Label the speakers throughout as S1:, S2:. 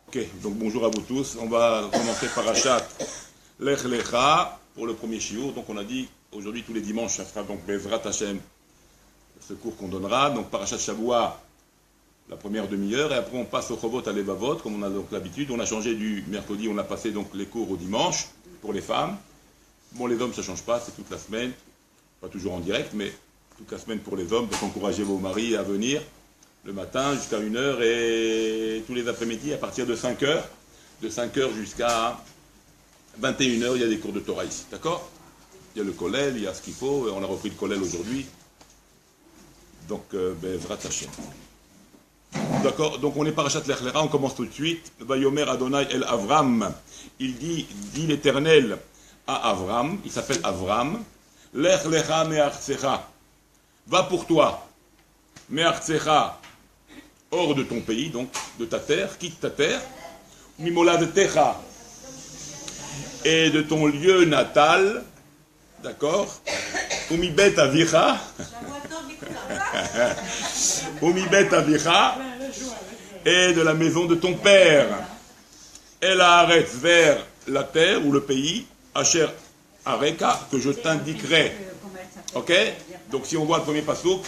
S1: Ok, donc bonjour à vous tous. On va commencer par Parashat Lech Lecha pour le premier shiur. Donc on a dit aujourd'hui tous les dimanches, ça sera donc Bezrat Hashem, ce cours qu'on donnera. Donc Parashat Shavua, la première demi-heure, et après on passe au Chovot à Levavot, comme on a donc l'habitude. On a changé du mercredi, on a passé donc les cours au dimanche pour les femmes. Bon, les hommes ça ne change pas, c'est toute la semaine, pas toujours en direct, mais toute la semaine pour les hommes. Donc encouragez vos maris à venir le matin jusqu'à 1h et tous les après-midi à partir de 5h. De 5h jusqu'à 21h, il y a des cours de Torah ici. D'accord? Il y a le kollel, il y a ce qu'il faut. On a repris le kollel aujourd'hui. Donc, Bezrat Hashem. D'accord? Donc, on est parashat Lech Lecha, on commence tout de suite. Vayomer Adonai el Avram. Il dit l'Éternel à Avram, il s'appelle Avram. Lech Lecha me'artsecha. Va pour toi. Me'artsecha. Hors de ton pays, donc de ta terre, quitte ta terre, mimolad techa, et de ton lieu natal, d'accord, umibet avicha, umibet avicha, et de la maison de ton père, el haaretz, vers la terre ou le pays, asher areka, que je t'indiquerai. Ok? Donc si on voit le premier passouk,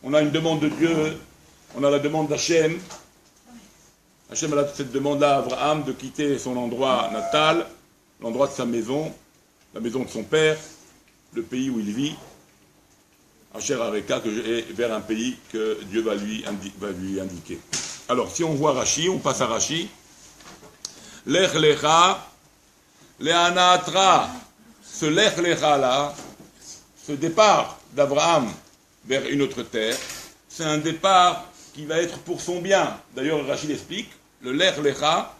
S1: on a une demande de Dieu. On a la demande d'Hachem. Hachem a cette demande-là à Abraham de quitter son endroit natal, l'endroit de sa maison, la maison de son père, le pays où il vit, Asher Areka, vers un pays que Dieu va lui indiquer. Alors, si on voit Rashi, on passe à Rashi. Lech Lecha, Le'anatra. Ce Lech Lecha là, ce départ d'Abraham vers une autre terre, c'est un départ qui va être pour son bien. D'ailleurs, Rachid explique, le Lech Lecha,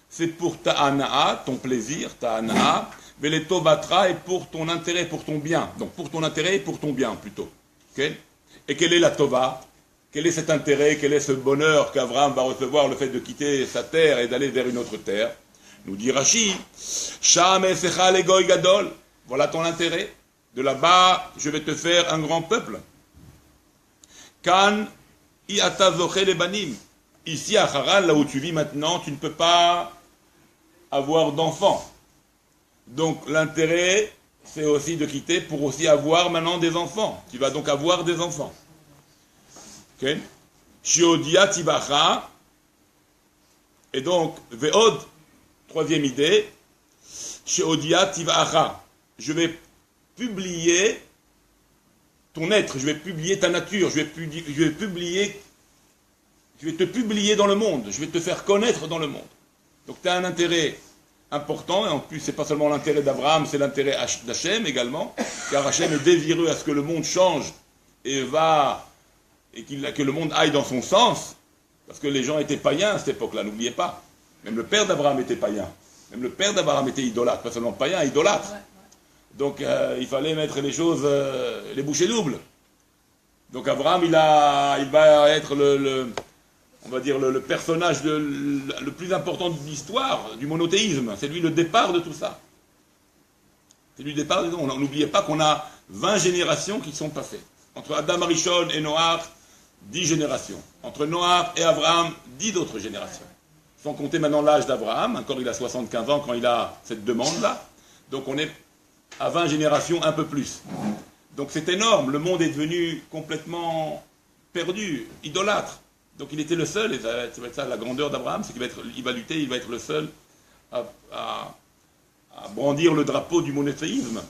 S1: c'est pour ta'ana'a, ton plaisir, ta'ana'a, ve'letovatra, et pour ton intérêt, pour ton bien. Donc pour ton intérêt et pour ton bien, plutôt. Okay? Et quelle est la tova? Quel est cet intérêt, quel est ce bonheur qu'Abraham va recevoir, le fait de quitter sa terre et d'aller vers une autre terre? Nous dit Rachid, Sham esecha legoy gadol, voilà ton intérêt. De là-bas, je vais te faire un grand peuple. Kan ici à Haran, là où tu vis maintenant, tu ne peux pas avoir d'enfants. Donc l'intérêt, c'est aussi de quitter pour aussi avoir maintenant des enfants. Tu vas donc avoir des enfants. Ok? Shiodia tibacha. Et donc, ve'od, troisième idée, Shiodia tibacha. Je vais publier ton être, je vais publier ta nature, je vais te publier dans le monde, je vais te faire connaître dans le monde. Donc tu as un intérêt important, et en plus c'est pas seulement l'intérêt d'Abraham, c'est l'intérêt d'Hachem également, car Hachem est désireux à ce que le monde change et que le monde aille dans son sens, parce que les gens étaient païens à cette époque-là, n'oubliez pas. Même le père d'Abraham était païen, même le père d'Abraham était idolâtre, pas seulement païen, idolâtre. Donc il fallait mettre les choses, les bouchées doubles. Donc Abraham, il va être on va dire le personnage le plus important de l'histoire du monothéisme. C'est lui le départ de tout ça. C'est lui le départ. N'oubliez pas qu'on a 20 générations qui sont passées. Entre Adam Arishon et Noach, 10 générations. Entre Noach et Abraham, 10 autres générations. Sans compter maintenant l'âge d'Abraham. Encore il a 75 ans quand il a cette demande-là. Donc on est à 20 générations, un peu plus. Donc c'est énorme, le monde est devenu complètement perdu, idolâtre. Donc il était le seul, et ça va être ça la grandeur d'Abraham, c'est qu'il va lutter, il va être le seul à brandir le drapeau du monothéisme.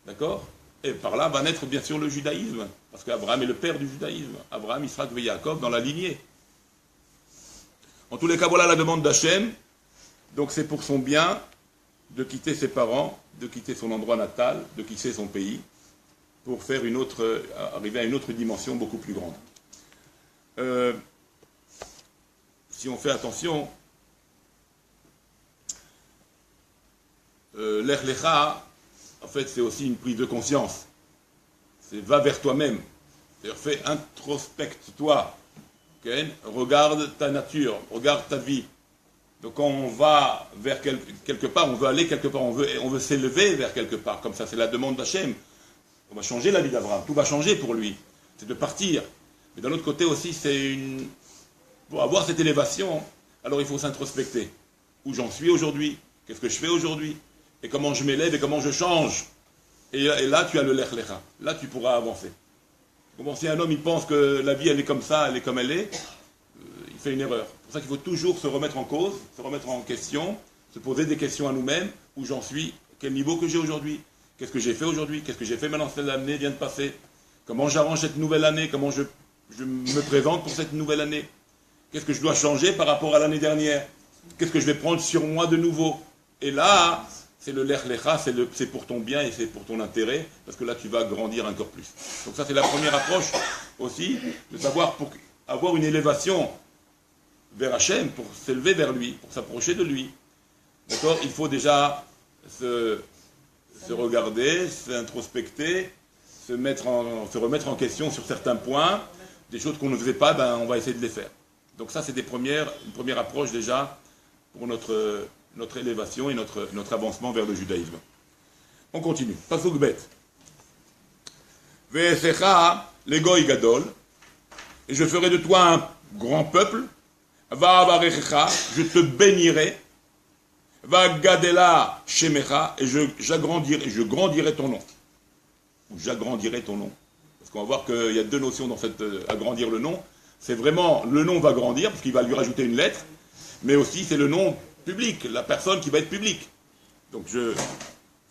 S1: D'accord? Et par là va naître bien sûr le judaïsme, parce qu'Abraham est le père du judaïsme. Abraham, Israël et Jacob dans la lignée. En tous les cas, voilà la demande d'Hachem. Donc c'est pour son bien de quitter ses parents, de quitter son endroit natal, de quitter son pays, pour faire arriver à une autre dimension beaucoup plus grande. Si on fait attention, Lech Lecha, en fait, c'est aussi une prise de conscience. C'est va vers toi-même. C'est-à-dire, fais introspecte-toi. Okay? Regarde ta nature, regarde ta vie. Donc quand on va vers quelque part, on veut aller quelque part, on veut s'élever vers quelque part, comme ça c'est la demande d'Hachem. On va changer la vie d'Abraham, tout va changer pour lui, c'est de partir. Mais d'un autre côté aussi, pour avoir cette élévation, Alors il faut s'introspecter. Où j'en suis aujourd'hui? Qu'est-ce que je fais aujourd'hui? Et comment je m'élève et comment je change? Et là, tu as le lech lecha. Là, tu pourras avancer. Bon, si un homme il pense que la vie elle est comme ça, elle est comme elle est, il fait une erreur. C'est pour ça qu'il faut toujours se remettre en cause, se remettre en question, se poser des questions à nous-mêmes. Où j'en suis? Quel niveau que j'ai aujourd'hui? Qu'est-ce que j'ai fait aujourd'hui? Qu'est-ce que j'ai fait maintenant? Cette année vient de passer. Comment j'arrange cette nouvelle année? Comment je me présente pour cette nouvelle année? Qu'est-ce que je dois changer par rapport à l'année dernière? Qu'est-ce que je vais prendre sur moi de nouveau? Et là, c'est le lech lecha, c'est pour ton bien et c'est pour ton intérêt, parce que là, tu vas grandir encore plus. Donc ça, c'est la première approche aussi, de savoir pour avoir une élévation vers Hachem, pour s'élever vers lui, pour s'approcher de lui. D'accord? Il faut déjà se regarder, s'introspecter, se remettre en question sur certains points. Des choses qu'on ne faisait pas, ben, on va essayer de les faire. Donc ça, c'est une première approche déjà pour notre élévation et notre avancement vers le judaïsme. On continue. Pasuk bet. Ve'esecha legoy gadol, et je ferai de toi un grand peuple. Va'avarechecha, je te bénirai. Va'gadela shemecha, et je grandirai ton nom. Ou j'agrandirai ton nom. Parce qu'on va voir qu'il y a deux notions dans cette agrandir le nom. C'est vraiment, le nom va grandir, parce qu'il va lui rajouter une lettre, mais aussi c'est le nom public, la personne qui va être publique. Donc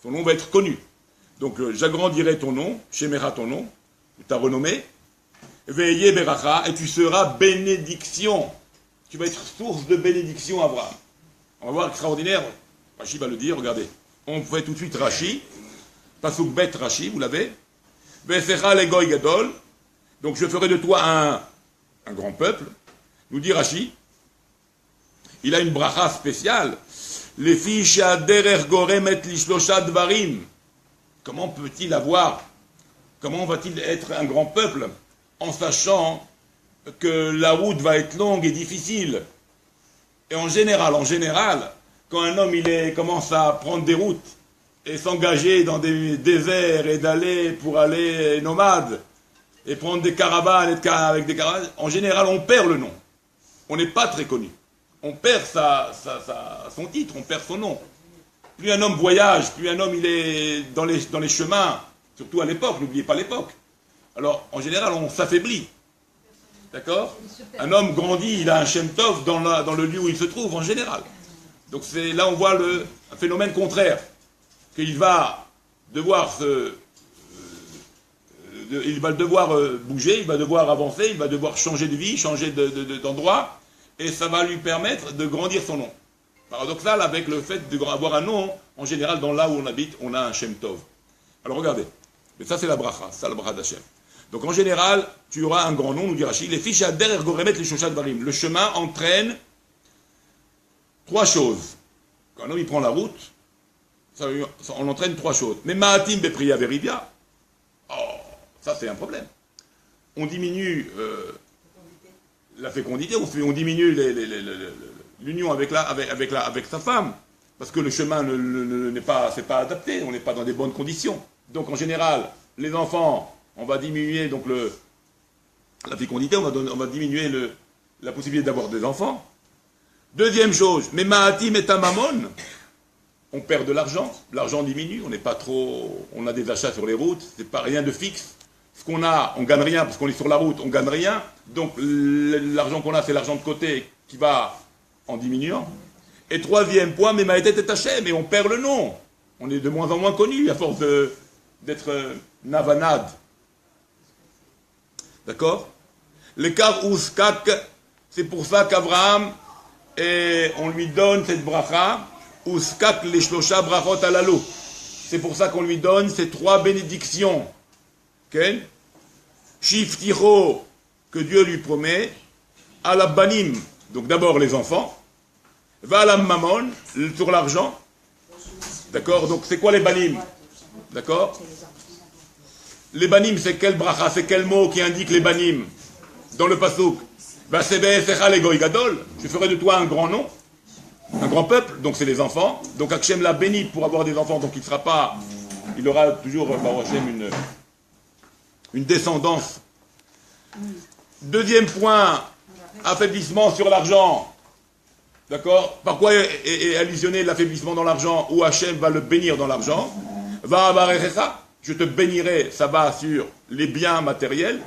S1: son nom va être connu. Donc j'agrandirai ton nom, Shemecha ton nom, ta renommée, Veillez Beracha, et tu seras bénédiction. Tu vas être source de bénédiction, Abraham. On va voir extraordinaire, Rashi va le dire, regardez. On fait tout de suite Rashi, Pasuk bet Rashi, vous l'avez. Ve'esecha legoy gadol, donc je ferai de toi un grand peuple, nous dit Rashi. Il a une bracha spéciale. Les fiches à derer goremet lishlosha dvarim. Comment peut-il comment va-t-il être un grand peuple en sachant que la route va être longue et difficile? Et en général, quand un homme commence à prendre des routes et s'engager dans des déserts et d'aller pour aller nomade et prendre des caravanes avec des caravanes, en général on perd le nom. On n'est pas très connu. On perd son titre, on perd son nom. Plus un homme voyage, plus un homme il est dans les chemins, surtout à l'époque, n'oubliez pas l'époque. Alors, en général, on s'affaiblit. D'accord? Un homme grandit, il a un Shem Tov dans le lieu où il se trouve, en général. Donc là, on voit un phénomène contraire. Qu'il va devoir bouger, il va devoir avancer, il va devoir changer de vie, changer d'endroit. Et ça va lui permettre de grandir son nom. Paradoxal avec le fait d'avoir un nom, en général, dans là où on habite, on a un Shem Tov. Alors regardez, mais ça c'est la bracha, ça la bracha d'Hachem. Donc en général, tu auras un grand nom, nous dit Rashi, les fiches à derrière goremet les shoshat varim. Le chemin entraîne trois choses. Quand un homme il prend la route, on entraîne trois choses. Mais ma'atim bepriya verivia, ça c'est un problème. On diminue la fécondité, on diminue l'union avec sa femme, parce que le chemin c'est pas adapté, on n'est pas dans des bonnes conditions. Donc en général, les enfants, on va diminuer donc la fécondité, on va diminuer la possibilité d'avoir des enfants. Deuxième chose, mais ma'atim et mamon, on perd de l'argent diminue, on a des achats sur les routes, c'est pas rien de fixe. Ce qu'on a, on gagne rien parce qu'on est sur la route, on gagne rien. Donc l'argent qu'on a, c'est l'argent de côté qui va en diminuant. Et troisième point, mais Maïtet est Hachem, et on perd le nom. On est de moins en moins connu à force d'être navanad. D'accord? L'écart Ouskak, c'est pour ça qu'Abraham, on lui donne cette bracha, Ouskak les shlosha brachot alalou. C'est pour ça qu'on lui donne ces trois bénédictions. Okay? Shifticho, que Dieu lui promet, à la banim, donc d'abord les enfants, va à la mammon, sur l'argent, d'accord? Donc c'est quoi les banim? D'accord? Les banim, c'est quel bracha, c'est quel mot qui indique les banim? Dans le pasuk, va sebe'esecha legoy gadol, je ferai de toi un grand nom, un grand peuple, donc c'est les enfants, donc Hachem l'a béni pour avoir des enfants, donc il aura toujours, par Hachem, une descendance. Deuxième point, affaiblissement sur l'argent. D'accord? Par quoi est allusionné l'affaiblissement dans l'argent, où Hachem va le bénir dans l'argent? Va avarecha, je te bénirai, ça va sur les biens matériels.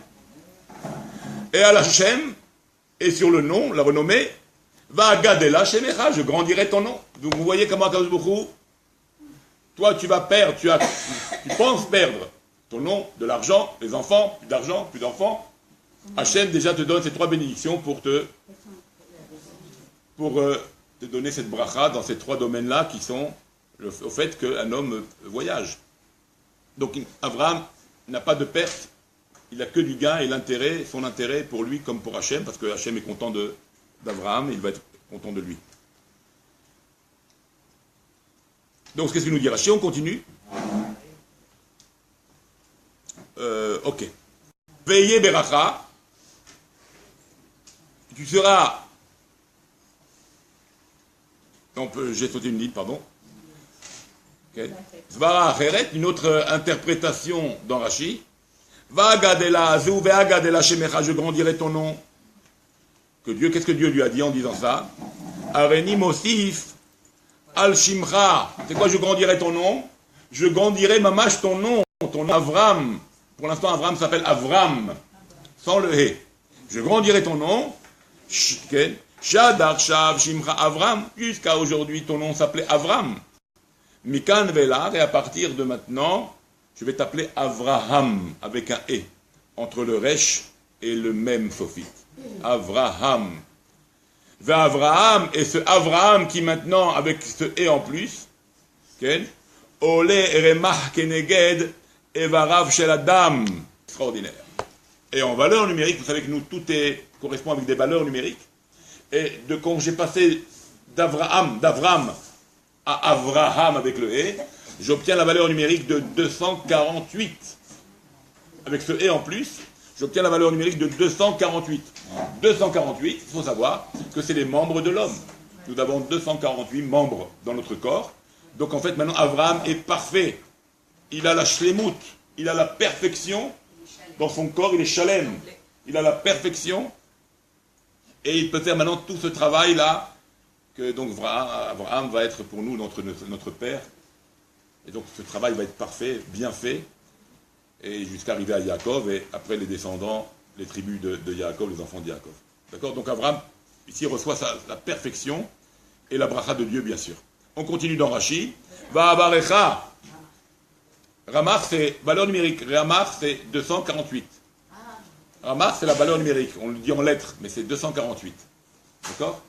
S1: Et à Hachem, et sur le nom, la renommée, va gadela shemecha, je grandirai ton nom. Donc vous voyez comment Akadosh Baruch Hu, toi tu vas perdre, tu penses perdre ton nom, de l'argent, les enfants, plus d'argent, plus d'enfants. Hachem déjà te donne ces trois bénédictions pour te donner cette bracha dans ces trois domaines-là qui sont au fait qu'un homme voyage. Donc Abraham n'a pas de perte, il n'a que du gain et l'intérêt, son intérêt pour lui comme pour Hachem, parce que Hachem est content d'Abraham, il va être content de lui. Donc qu'est-ce que nous dit Rashi? On continue. Ok. Veillez beracha, tu seras... J'ai sauté une ligne, pardon. Zvara Acheret, une autre interprétation dans Rashi. Va gadela, zeu vea gadela shemecha, je grandirai ton nom. Qu'est-ce que Dieu lui a dit en disant ça? Areni mosif al shimcha. C'est quoi je grandirai ton nom? Je grandirai mamash ton nom Avram. Pour l'instant, Avram s'appelle Avram, sans le hé. Je grandirai ton nom. Shadar shav shimcha Avram. Jusqu'à aujourd'hui, ton nom s'appelait Avram. Mikan velar, et à partir de maintenant, je vais t'appeler Avraham, avec un E, entre le Resh et le même sophite. Avraham. Avraham, et ce Avraham qui maintenant, avec ce E en plus, Ole remach keneged evarav shel adam. Extraordinaire. Et en valeur numérique, vous savez que nous, tout correspond avec des valeurs numériques. Et quand j'ai passé d'Avram à Avraham avec le E, j'obtiens la valeur numérique de 248. Avec ce E en plus, j'obtiens la valeur numérique de 248. 248, il faut savoir que c'est les membres de l'homme. Nous avons 248 membres dans notre corps. Donc en fait, maintenant, Avraham est parfait. Il a la shlemut, il a la perfection. Dans son corps, il est shalem. Il a la perfection. Et il peut faire maintenant tout ce travail-là, que donc Avraham va être pour nous notre père. Et donc ce travail va être parfait, bien fait, et jusqu'à arriver à Yaakov, et après les descendants, les tribus de Yaakov, les enfants de Yaakov. D'accord? Donc Avraham, ici, reçoit la perfection, et la bracha de Dieu, bien sûr. On continue dans Rashi. Va avarecha. Ramach, c'est valeur numérique. Ramach, c'est 248. Ramach, c'est la valeur numérique. On le dit en lettres, mais c'est 248. D'accord?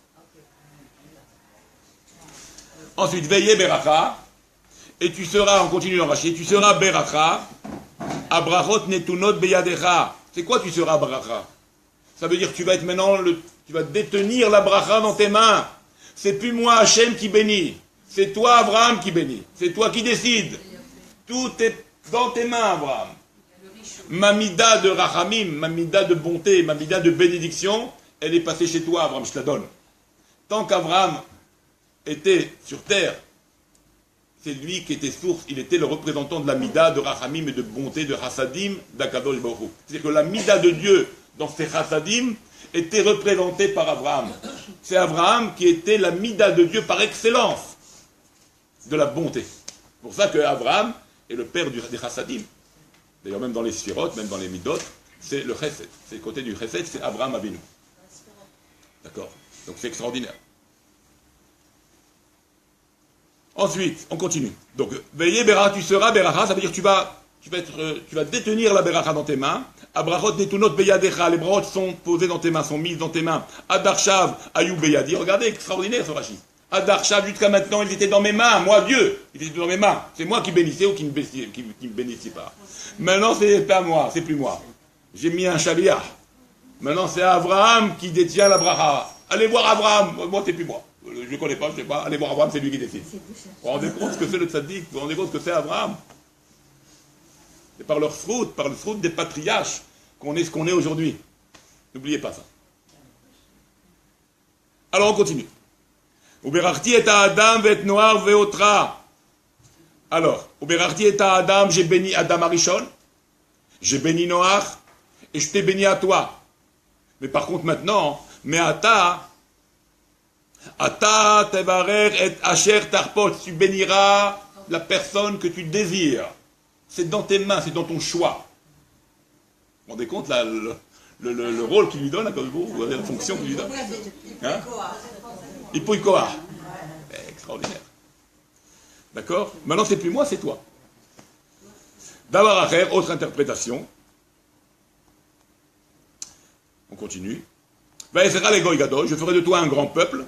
S1: Ensuite, veillez beracha. Et tu seras, on continue dans Rashi, tu seras beracha. Abrachot netunot beyadecha. C'est quoi tu seras bracha? Ça veut dire que tu vas être maintenant, tu vas détenir la bracha dans tes mains. C'est plus moi, Hachem, qui bénit. C'est toi, Abraham, qui bénit. C'est toi qui décides. Tout est dans tes mains, Abraham. Ma mida de rachamim, ma mida de bonté, ma mida de bénédiction, elle est passée chez toi, Abraham, je te la donne. Tant qu'Abraham était sur terre, c'est lui qui était source, il était le représentant de la mida de rachamim et de bonté, de chassadim, d'Akadosh Baruch Hu. C'est-à-dire que la mida de Dieu, dans ses chassadim, était représentée par Abraham. C'est Abraham qui était la mida de Dieu par excellence, de la bonté. C'est pour ça que Abraham est le père des chassadim. D'ailleurs, même dans les sphirotes, même dans les midot, c'est le chesed. C'est le côté du chesed, c'est Abraham Avinu. D'accord? Donc c'est extraordinaire. Ensuite, on continue. Donc, veillez beracha, tu seras beracha, ça veut dire que tu vas détenir la beracha dans tes mains. Abrachot netunot beyadecha, les brachot sont posés dans tes mains, sont mises dans tes mains. Adarshav ayu beyadi, regardez, extraordinaire ce Rashi. Adarshav, jusqu'à maintenant, ils étaient dans mes mains, moi Dieu, ils étaient dans mes mains. C'est moi qui bénissais ou qui ne bénissais pas. Maintenant, c'est pas moi, c'est plus moi. J'ai mis un chaliah. Maintenant, c'est Abraham qui détient la bracha. Allez voir Abraham, moi c'est plus moi. Je ne connais pas, je ne sais pas. Allez voir Abraham, c'est lui qui décide. Vous vous rendez compte ce que c'est le tzaddik? Vous vous rendez compte ce que c'est Abraham? C'est par le fruit des patriarches qu'on est ce qu'on est aujourd'hui. N'oubliez pas ça. Alors on continue. Uberachti et Adam vet noar veotra. Alors, Uberachti et Adam, j'ai béni Adam Arishon, j'ai béni Noach, et je t'ai béni à toi. Mais par contre maintenant, mais Ata, Ata tevarer et asher tarpot, tu béniras la personne que tu désires. C'est dans tes mains, c'est dans ton choix. Vous vous rendez compte là, le rôle qu'il lui donne, à vous avez la fonction qu'il lui donne. Hein? Ipoikoa. Extraordinaire. D'accord? Maintenant, c'est plus moi, c'est toi. D'avoir à faire, autre interprétation. On continue. Je ferai de toi un grand peuple.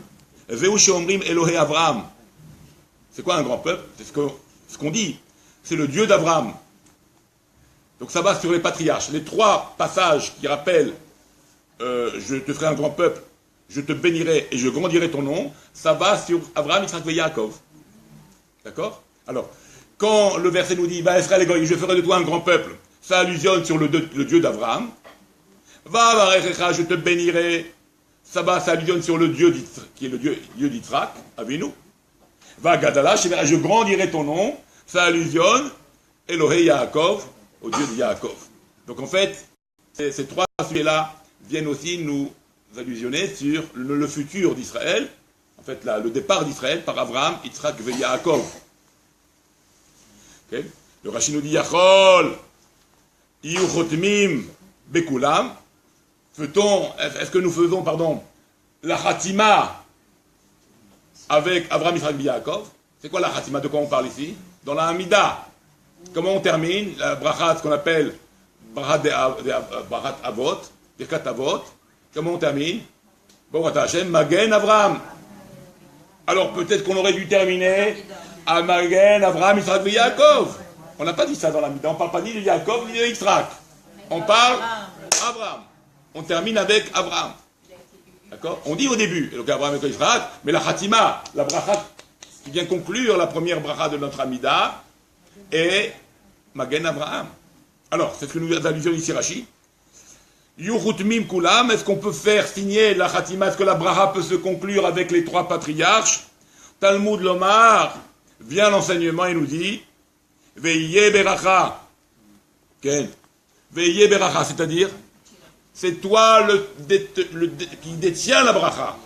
S1: Elohé Abraham. C'est quoi un grand peuple? C'est ce qu'on dit. C'est le Dieu d'Abraham. Donc ça va sur les patriarches. Les trois passages qui rappellent je te ferai un grand peuple, je te bénirai et je grandirai ton nom, ça va sur Abraham, Yitzhak et Yaakov. D'accord? Alors, quand le verset nous dit je ferai de toi un grand peuple, ça allusionne sur le Dieu d'Abraham. Je te bénirai, ça allusionne sur le Dieu qui est le Dieu d'Yitzhak, Avinu. Gadala, je grandirai ton nom, ça allusionne Elohé Yaakov, au Dieu de Yaakov. Donc en fait, ces trois sujets-là viennent aussi nous allusionner sur le futur d'Israël, en fait le départ d'Israël par Abraham, Yitzhak et Yaakov. Okay. Le Rashi nous dit Yachol, Iyu Chotmim, Bekulam. Est-ce que nous faisons, la Khatima avec Abraham, Yitzhak et Yaakov? C'est quoi la Khatima? De quoi on parle ici? Dans la Hamida. Comment on termine? La bracha, ce qu'on appelle Brachat Avot, Birkat Avot. Comment on termine? Baruch Hashem, Magen Avraham. Alors peut-être qu'on aurait dû terminer à Magen Avraham, Yitzhak et Yaakov. On n'a pas dit ça dans la Mida. On ne parle pas ni de Yaakov ni de Yitzhak. On parle Abraham. On termine avec Abraham. D'accord? On dit au début, donc Abraham et Yitzhak, mais la Khatima, la bracha qui vient conclure la première bracha de notre Amida, et Magen Abraham. Alors, c'est ce que nous allusions ici Rashi. Yuchutmim Kulam, est-ce qu'on peut faire signer la Khatima, est-ce que la bracha peut se conclure avec les trois patriarches? Talmud Lomar, vient l'enseignement et nous dit Veiye Beracha. Veiye Beracha, c'est-à-dire, c'est toi qui détient la bracha.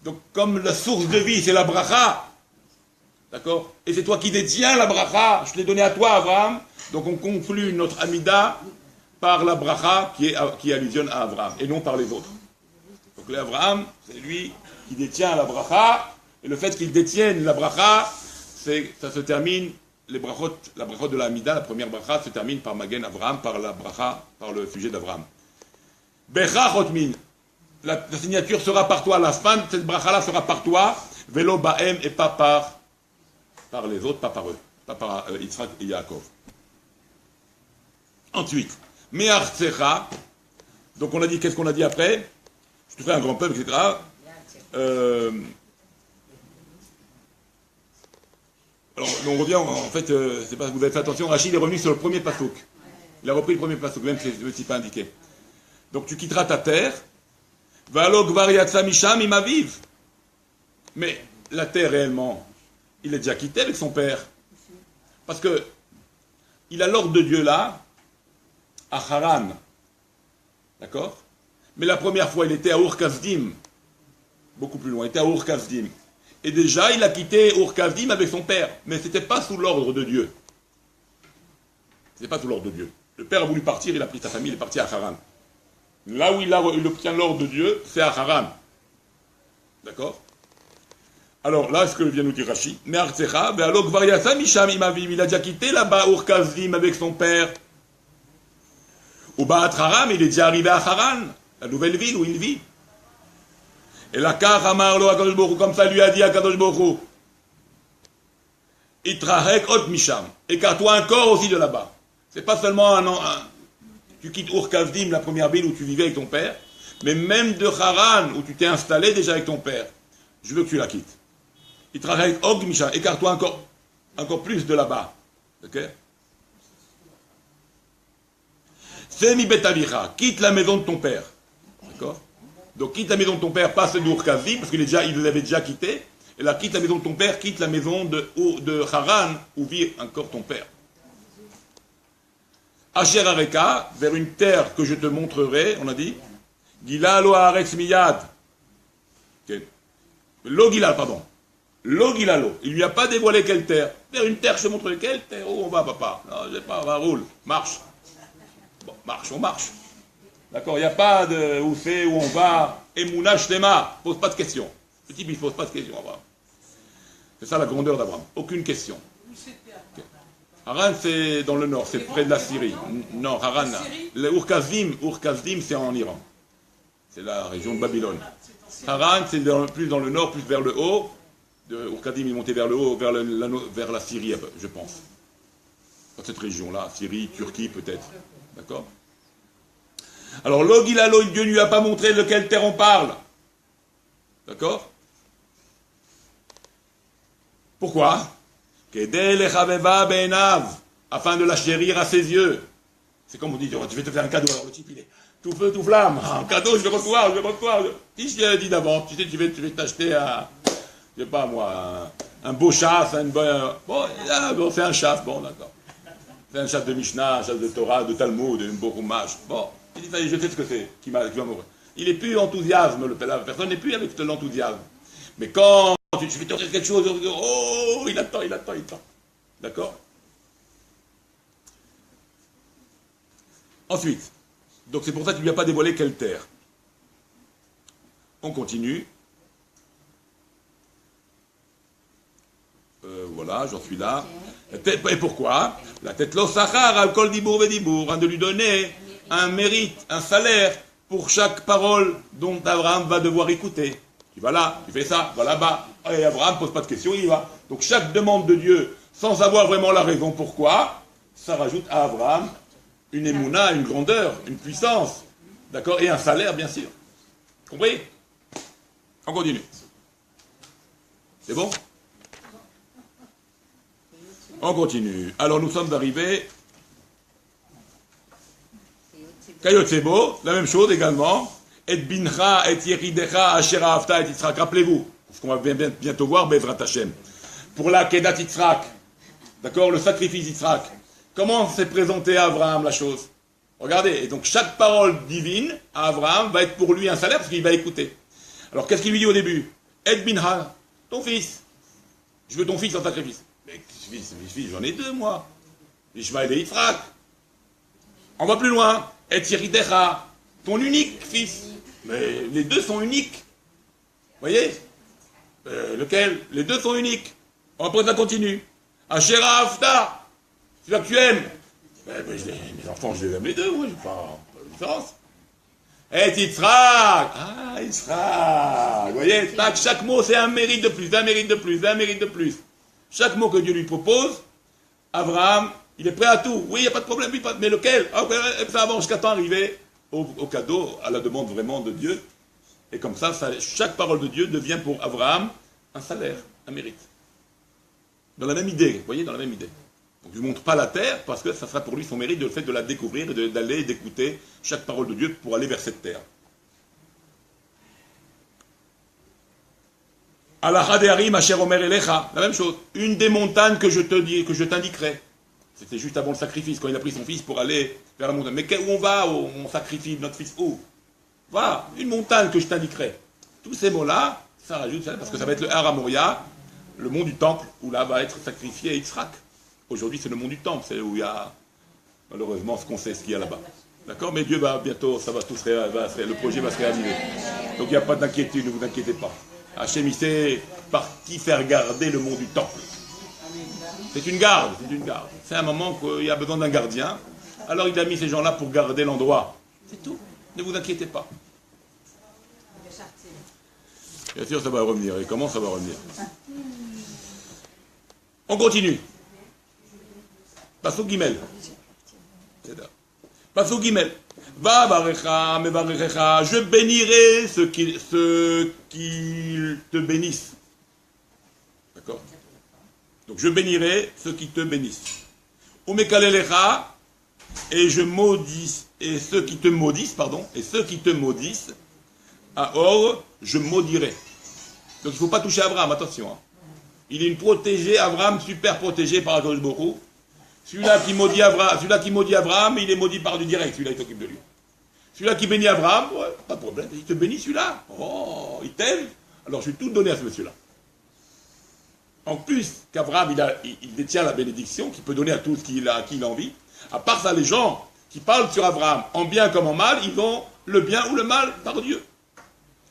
S1: Donc, comme la source de vie, c'est la bracha, d'accord? Et c'est toi qui détiens la bracha, je te l'ai donné à toi, Abraham. Donc on conclut notre Amida par la bracha qui allusionne à Abraham, et non par les autres. Donc l'Abraham, c'est lui qui détient la bracha, et le fait qu'il détienne la bracha, ça se termine, la bracha de la Amida, la première bracha, se termine par Magen Abraham, par la bracha, par le sujet d'Abraham. Becha Chotmin, la signature sera par toi, la fin de cette bracha-là sera par toi, Velo Baem, et pas par les autres, pas par eux, pas par Yitzhak et Yaakov. Ensuite, Me'artsecha, donc on a dit, qu'est-ce qu'on a dit après? Je te fais un grand peuple, etc. Alors, on revient, en fait, c'est pas, vous avez fait attention, Rachid est revenu sur le premier passouk. Il a repris le premier passouk, même si c'est pas indiqué. Donc tu quitteras ta terre, Valo Gvar Yatsa Misham Imaviv. Mais la terre réellement, il est déjà quitté avec son père. Parce que il a l'ordre de Dieu là, à Haran. D'accord? Mais la première fois, il était à Ur-Kasdim. Beaucoup plus loin, il était à Ur-Kasdim. Et déjà, il a quitté Ur-Kasdim avec son père. Mais ce n'était pas sous l'ordre de Dieu. Ce n'était pas sous l'ordre de Dieu. Le père a voulu partir, il a pris sa famille, il est parti à Haran. Là où il obtient l'ordre de Dieu, c'est à Haran. D'accord? Alors là, ce que vient nous dire Rashi, il a déjà quitté là-bas Ur-Kasdim avec son père. Ou Ba'at Haram, il est déjà arrivé à Haran, la nouvelle ville où il vit. Et la Kach Amarlo Akadosh Baruch Hu, comme ça lui a dit Akadosh Baruch Hu, Itrahek Ot Misham, écarte-toi encore aussi de là-bas. C'est pas seulement tu quittes Ur-Kasdim, la première ville où tu vivais avec ton père, mais même de Haran, où tu t'es installé déjà avec ton père. Je veux que tu la quittes. Itrahek Ot Misham, écarte-toi encore plus de là-bas. Ok? Semi betavicha, quitte la maison de ton père. D'accord? Donc quitte la maison de ton père, pas celle d'Ur-Kasdim, parce il l'avait déjà quitté. Et là, quitte la maison de ton père, quitte la maison de Haran, où vit encore ton père. Asher Areka, vers une terre que je te montrerai, on a dit. Gila lo haaretz miyad. Logilal, pardon. Logilalo. Il lui a pas dévoilé quelle terre. Vers une terre, je te montre quelle terre. Où on va, papa? Non, je sais pas, on va, roule, marche. Bon, marche, on marche. D'accord, il n'y a pas de où c'est, où on va. Emouna Shlema, pose pas de questions. Le type, il pose pas de questions, Abraham. C'est ça la grandeur d'Abraham. Aucune question. Okay. Haran, c'est dans le nord, c'est près de la Syrie. Non, Haran, le Ur-Kasdim, c'est en Iran. C'est la région de Babylone. Haran, c'est plus dans le nord, plus vers le haut. Ur-Kasdim, il est monté vers le haut, vers la Syrie, je pense. Dans cette région-là, Syrie, Turquie peut-être. D'accord? Alors, Logilalo, Dieu ne lui a pas montré de quelle terre on parle. D'accord? Pourquoi? Afin de la chérir à ses yeux. C'est comme on dit, je vais te faire un cadeau. Alors le type, il est tout feu, tout flamme. Un cadeau, je vais recevoir. Si je l'ai dit d'avant, tu sais, tu vais t'acheter je sais pas moi, un beau chasse, bon, c'est un chasse, bon, d'accord. C'est un chasse de Mishnah, un chasse de Torah, de Talmud, un beau roumage. Bon, il dit, je sais ce que c'est, qui va mourir. Il n'est plus enthousiasme, la personne n'est plus avec de l'enthousiasme. Mais quand tu vais te dire quelque chose, oh, il attend. D'accord? Ensuite, donc c'est pour ça qu'il ne lui a pas dévoilé quelle terre. On continue. Voilà, j'en suis là. Et pourquoi? La tête l'osachar al kol dibour vedibour, de lui donner un mérite, un salaire pour chaque parole dont Abraham va devoir écouter. Tu vas là, tu fais ça, va là-bas. Et Abraham ne pose pas de questions, il y va. Donc chaque demande de Dieu, sans avoir vraiment la raison pourquoi, ça rajoute à Abraham une émouna, une grandeur, une puissance. D'accord? Et un salaire, bien sûr. Compris? On continue. C'est bon? On continue. Alors nous sommes arrivés. Kayotsebo, la même chose également. Et bincha, et yeridecha, asher ahavta, et Yitzhak. Rappelez-vous, ce qu'on va bientôt voir, Bezrat Hashem. Pour la Kedat Yitzhak, d'accord, le sacrifice Yitzhak. Comment s'est présenté à Abraham la chose? Regardez, et donc chaque parole divine à Abraham va être pour lui un salaire parce qu'il va écouter. Alors qu'est-ce qu'il lui dit au début? Et bincha, ton fils. Je veux ton fils en sacrifice. Mais fils, j'en ai deux, moi. Ishmaël et Yitzhak. On va plus loin. Et yeridecha, ton unique fils. Mais les deux sont uniques. Vous voyez? Lequel? Les deux sont uniques. Après, ça continue. Ashera Afta, celui-là que tu aimes. Les enfants, je les aime les deux, moi, je n'ai pas de différence. Et Yitzhak. Ah, Yitzhak. Vous voyez? Chaque mot, c'est un mérite de plus, un mérite de plus, un mérite de plus. Chaque mot que Dieu lui propose, Abraham, il est prêt à tout. Oui, il n'y a pas de problème, mais lequel? Ça avance jusqu'à temps arriver au cadeau, à la demande vraiment de Dieu. Et comme ça, chaque parole de Dieu devient pour Abraham un salaire, un mérite. Dans la même idée, vous voyez, dans la même idée. Donc je ne montre pas la terre, parce que ça sera pour lui son mérite, le fait de la découvrir, et d'aller d'écouter chaque parole de Dieu pour aller vers cette terre. Allah Hadeharim Asher Omer Elecha, la même chose. Une des montagnes que je t'indiquerai. C'était juste avant le sacrifice, quand il a pris son fils pour aller vers la montagne. Mais où on va, où on sacrifie notre fils? Où? Voilà, une montagne que je t'indiquerai. Tous ces mots-là, ça rajoute, parce que ça va être le Har HaMoria, le mont du temple, où là va être sacrifié Yitzhak. Aujourd'hui, c'est le mont du temple, c'est où il y a, malheureusement, ce qu'on sait, ce qu'il y a là-bas. D'accord? Mais Dieu va bientôt, ça va tout le projet va se réaliser. Donc il n'y a pas d'inquiétude, ne vous inquiétez pas. Hachem, il sait par qui faire garder le mont du temple. C'est une garde, C'est un moment qu'il y a besoin d'un gardien. Alors il a mis ces gens-là pour garder l'endroit. C'est tout. Ne vous inquiétez pas. Bien sûr, ça va revenir. Et comment ça va revenir? On continue. Pasuk Gimel. Pasuk Gimel. Va barecha, me barecha. Je bénirai ceux qui te bénissent. D'accord? Donc je bénirai ceux qui te bénissent. Umekalelecha, et je maudis, et ceux qui te maudissent, à Or, je maudirai. Donc il ne faut pas toucher Abraham, attention. Hein. Il est une protégée, Abraham, super protégé par Akadosh Baruch Hu. Celui-là qui maudit Abraham, il est maudit par du direct, celui-là il s'occupe de lui. Celui-là qui bénit Abraham, ouais, pas de problème, il te bénit celui-là. Oh, il t'aime. Alors je vais tout donner à ce monsieur-là. En plus qu'Abraham, il détient la bénédiction qu'il peut donner à tous qui il a envie. À part ça, les gens qui parlent sur Abraham, en bien comme en mal, ils ont le bien ou le mal par Dieu.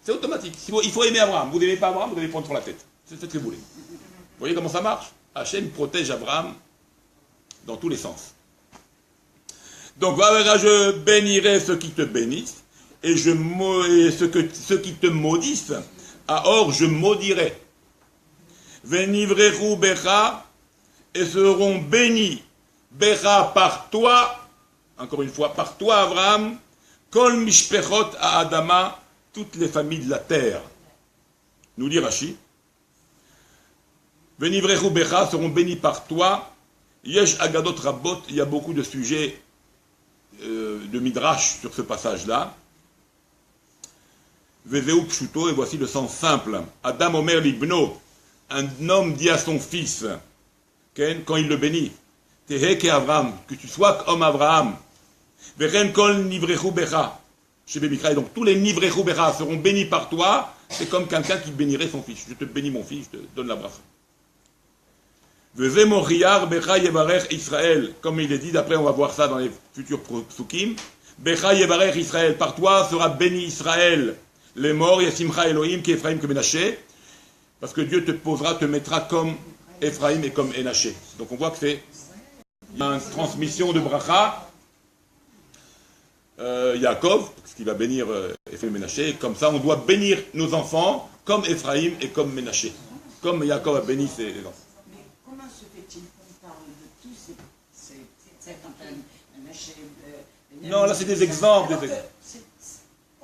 S1: C'est automatique. Il faut aimer Abraham. Vous n'aimez pas Abraham, vous allez prendre sur la tête. C'est ce que vous voulez. Vous voyez comment ça marche? Hachem protège Abraham dans tous les sens. Donc, je bénirai ceux qui te bénissent, et ceux qui te maudissent, à or je maudirai. Venivrechu becha, et seront bénis, becha par toi, encore une fois, par toi, Abraham, kol mishpechot à Adama, toutes les familles de la terre. Nous dit Rashi. Venivrechu becha, seront bénis par toi. Yesh agadot rabot, il y a beaucoup de sujets de midrash sur ce passage-là. Vezeu pshuto, et voici le sens simple. Adam omer libno, un homme dit à son fils, quand il le bénit, Tehe ke Avraham, que tu sois comme Abraham. Veren kol nivrechu becha. Chez Bébikra, donc tous les nivrechu becha seront bénis par toi. C'est comme quelqu'un qui bénirait son fils. Je te bénis mon fils, je te donne la bracha. Veze moriar becha yevarech Israël. Comme il est dit, après on va voir ça dans les futurs psukim. Becha yevarech Israël. Par toi sera béni Israël. Les morts, Yasimcha Elohim, qui est Ephraim que Ménaché. Parce que Dieu te mettra comme Ephraim et comme Ménaché. Donc on voit que c'est une transmission de bracha. Yaakov, parce qu'il va bénir Ephraim et Ménaché. Comme ça, on doit bénir nos enfants comme Ephraim et comme Ménaché. Comme Yaakov a béni ses enfants.
S2: Mais comment se fait-il qu'on parle de tous ces 50 Ménaché?
S1: Non, là c'est des exemples.